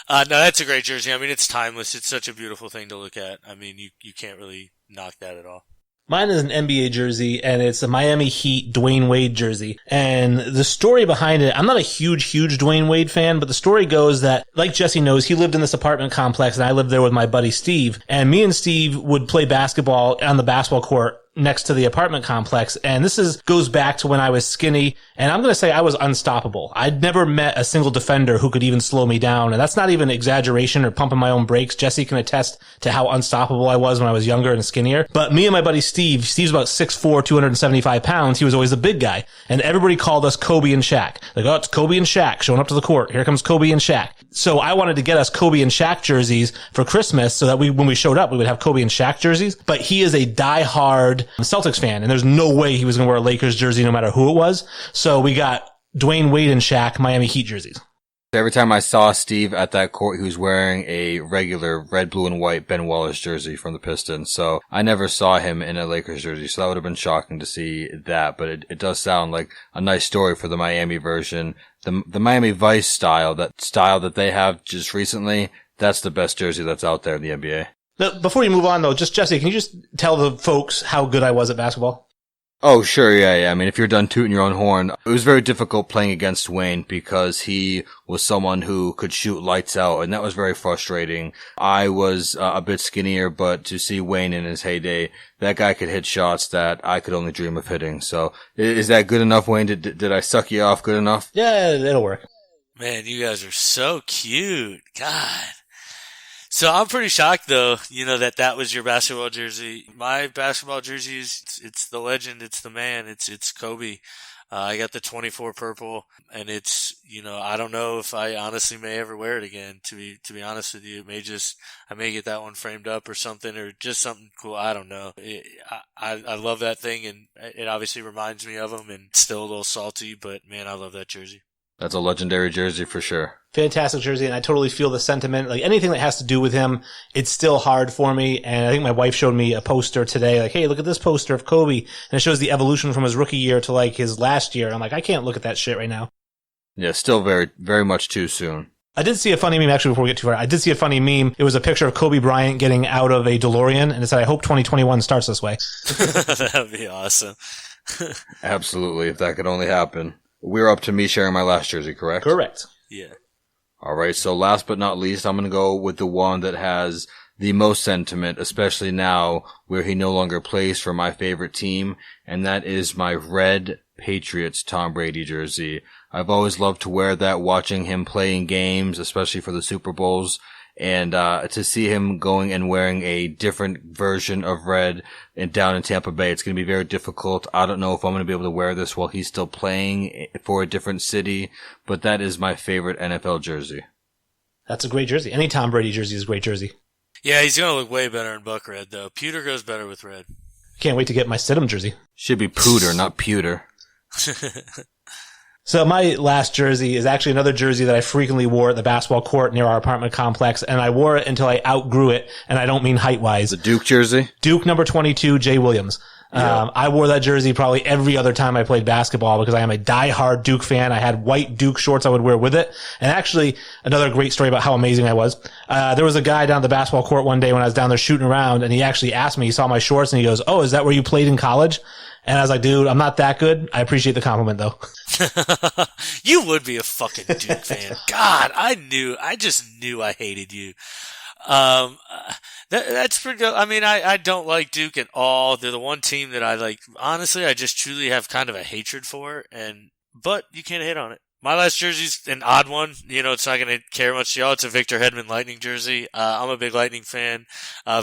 [SPEAKER 6] No, that's a great jersey. I mean, it's timeless. It's such a beautiful thing to look at. I mean, you can't really knock that at all.
[SPEAKER 4] Mine is an NBA jersey, and it's a Miami Heat Dwayne Wade jersey. And the story behind it, I'm not a huge Dwayne Wade fan, but the story goes that, like Jesse knows, he lived in this apartment complex, and I lived there with my buddy Steve. And me and Steve would play basketball on the basketball court next to the apartment complex. And this goes back to when I was skinny, and I'm going to say I was unstoppable. I'd never met a single defender who could even slow me down. And that's not even exaggeration or pumping my own brakes. Jesse can attest to how unstoppable I was when I was younger and skinnier. But me and my buddy Steve's about 6'4", 275 pounds. He was always the big guy. And everybody called us Kobe and Shaq. Like, oh, it's Kobe and Shaq showing up to the court. Here comes Kobe and Shaq. So I wanted to get us Kobe and Shaq jerseys for Christmas so that when we showed up, we would have Kobe and Shaq jerseys. But he is a diehard Celtics fan, and there's no way he was going to wear a Lakers jersey no matter who it was. So we got Dwayne Wade and Shaq Miami Heat jerseys.
[SPEAKER 5] Every time I saw Steve at that court, he was wearing a regular red, blue, and white Ben Wallace jersey from the Pistons. So I never saw him in a Lakers jersey. So that would have been shocking to see that. But it does sound like a nice story for the Miami version. The Miami Vice style that they have just recently, that's the best jersey that's out there in the NBA.
[SPEAKER 4] Now, before you move on, though, Jesse, can you just tell the folks how good I was at basketball?
[SPEAKER 5] Oh, sure, yeah. I mean, if you're done tooting your own horn, it was very difficult playing against Wayne because he was someone who could shoot lights out, and that was very frustrating. I was a bit skinnier, but to see Wayne in his heyday, that guy could hit shots that I could only dream of hitting. So, is that good enough, Wayne? Did I suck you off good enough?
[SPEAKER 4] Yeah, it'll work.
[SPEAKER 6] Man, you guys are so cute. God. So I'm pretty shocked, though, that was your basketball jersey. My basketball jersey it's the legend, it's the man, it's Kobe. I got the 24 purple, and it's, I don't know if I honestly may ever wear it again, to be honest with you. I may get that one framed up or something, or just something cool. I don't know. I love that thing, and it obviously reminds me of him, and it's still a little salty, but man, I love that jersey.
[SPEAKER 5] That's a legendary jersey for sure.
[SPEAKER 4] Fantastic jersey, and I totally feel the sentiment. Like anything that has to do with him, it's still hard for me. And I think my wife showed me a poster today, like, hey, look at this poster of Kobe. And it shows the evolution from his rookie year to like his last year. I'm like, I can't look at that shit right now.
[SPEAKER 5] Yeah, still very, very much too soon.
[SPEAKER 4] I did see a funny meme, actually, before we get too far. I did see a funny meme. It was a picture of Kobe Bryant getting out of a DeLorean, and it said, I hope 2021 starts this way.
[SPEAKER 6] That would be awesome.
[SPEAKER 5] Absolutely, if that could only happen. We're up to me sharing my last jersey, correct?
[SPEAKER 4] Correct.
[SPEAKER 6] Yeah.
[SPEAKER 5] All right, so last but not least, I'm going to go with the one that has the most sentiment, especially now where he no longer plays for my favorite team, and that is my red Patriots Tom Brady jersey. I've always loved to wear that, watching him play in games, especially for the Super Bowls. And to see him going and wearing a different version of red down in Tampa Bay, it's going to be very difficult. I don't know if I'm going to be able to wear this while he's still playing for a different city, but that is my favorite NFL jersey.
[SPEAKER 4] That's a great jersey. Any Tom Brady jersey is a great jersey.
[SPEAKER 6] Yeah, he's going to look way better in buck red, though. Pewter goes better with red.
[SPEAKER 4] Can't wait to get my Stidham jersey.
[SPEAKER 5] Should be Pooter, not Pewter.
[SPEAKER 4] So my last jersey is actually another jersey that I frequently wore at the basketball court near our apartment complex, and I wore it until I outgrew it, and I don't mean height-wise.
[SPEAKER 5] The Duke jersey?
[SPEAKER 4] Duke number 22, Jay Williams.
[SPEAKER 5] Yeah.
[SPEAKER 4] I wore that jersey probably every other time I played basketball because I am a diehard Duke fan. I had white Duke shorts I would wear with it. And actually, another great story about how amazing I was. There was a guy down at the basketball court one day when I was down there shooting around, and he actually asked me, he saw my shorts, and he goes, oh, is that where you played in college? And I was like, dude, I'm not that good. I appreciate the compliment, though.
[SPEAKER 6] You would be a fucking Duke fan. God, I just knew I hated you. That's pretty good. I mean, I don't like Duke at all. They're the one team that I like. Honestly, I just truly have kind of a hatred for, but you can't hate on it. My last jersey's an odd one. It's not going to care much to y'all. It's a Victor Hedman Lightning jersey. I'm a big Lightning fan.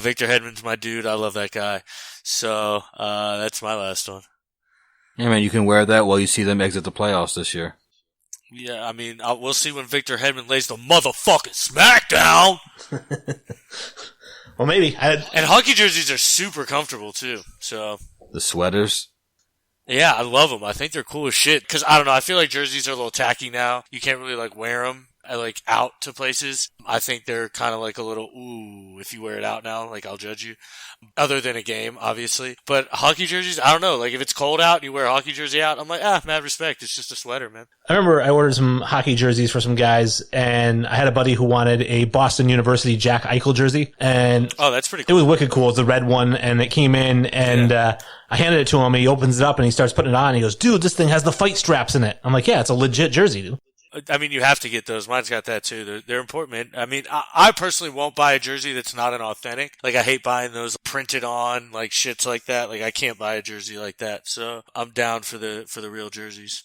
[SPEAKER 6] Victor Hedman's my dude. I love that guy. So, that's my last one.
[SPEAKER 5] Yeah, man, you can wear that while you see them exit the playoffs this year.
[SPEAKER 6] Yeah, I mean, we'll see when Victor Hedman lays the motherfucking smackdown.
[SPEAKER 4] Well, maybe.
[SPEAKER 6] And hockey jerseys are super comfortable, too. So
[SPEAKER 5] The sweaters?
[SPEAKER 6] Yeah, I love them. I think they're cool as shit. Because, I don't know, I feel like jerseys are a little tacky now. You can't really, wear them, out to places. I think they're kind of a little, ooh, if you wear it out now, I'll judge you. Other than a game, obviously. But hockey jerseys, I don't know. If it's cold out and you wear a hockey jersey out, I'm like, mad respect. It's just a sweater, man.
[SPEAKER 4] I remember I ordered some hockey jerseys for some guys, and I had a buddy who wanted a Boston University Jack Eichel jersey. And
[SPEAKER 6] oh, that's pretty cool.
[SPEAKER 4] It was wicked cool. It's the red one, and it came in, and I handed it to him. He opens it up, and he starts putting it on. And he goes, dude, this thing has the fight straps in it. I'm like, yeah, it's a legit jersey, dude.
[SPEAKER 6] I mean, you have to get those. Mine's got that too. They're important, man. I mean, I personally won't buy a jersey that's not an authentic. I hate buying those printed on, shits like that. I can't buy a jersey like that. So I'm down for the real jerseys.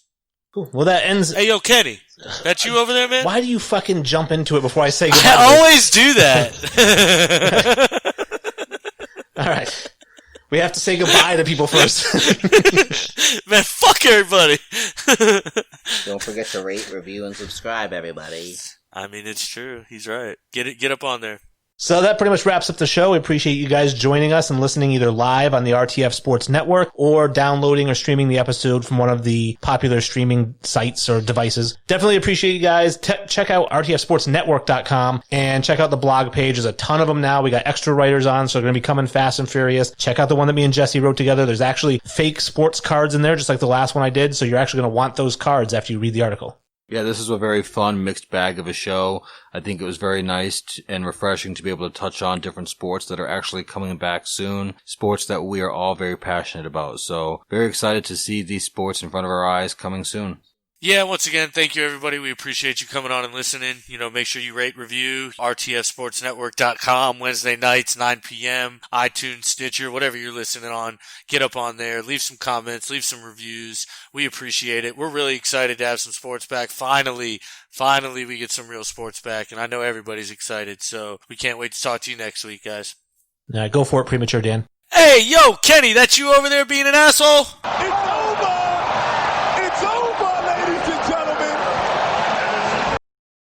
[SPEAKER 4] Cool. Well, that ends.
[SPEAKER 6] Hey, yo, Kenny, that's you over there, man?
[SPEAKER 4] Why do you fucking jump into it before I say goodbye?
[SPEAKER 6] I always do that.
[SPEAKER 4] All right. We have to say goodbye to people first.
[SPEAKER 6] Man, fuck everybody.
[SPEAKER 7] Don't forget to rate, review, and subscribe, everybody.
[SPEAKER 6] I mean, it's true. He's right. Get up on there.
[SPEAKER 4] So that pretty much wraps up the show. We appreciate you guys joining us and listening either live on the RTF Sports Network or downloading or streaming the episode from one of the popular streaming sites or devices. Definitely appreciate you guys. Check out rtfsportsnetwork.com and check out the blog page. There's a ton of them now. We got extra writers on, so they're going to be coming fast and furious. Check out the one that me and Jesse wrote together. There's actually fake sports cards in there, just like the last one I did, so you're actually going to want those cards after you read the article.
[SPEAKER 5] Yeah, this is a very fun mixed bag of a show. I think it was very nice and refreshing to be able to touch on different sports that are actually coming back soon, sports that we are all very passionate about. So very excited to see these sports in front of our eyes coming soon.
[SPEAKER 6] Yeah, once again, thank you, everybody. We appreciate you coming on and listening. Make sure you rate, review, rtfsportsnetwork.com, Wednesday nights, 9 p.m., iTunes, Stitcher, whatever you're listening on. Get up on there. Leave some comments. Leave some reviews. We appreciate it. We're really excited to have some sports back. Finally, we get some real sports back, and I know everybody's excited, so we can't wait to talk to you next week, guys.
[SPEAKER 4] Go for it, Premature Dan.
[SPEAKER 6] Hey, yo, Kenny, that's you over there being an asshole?
[SPEAKER 2] It's over!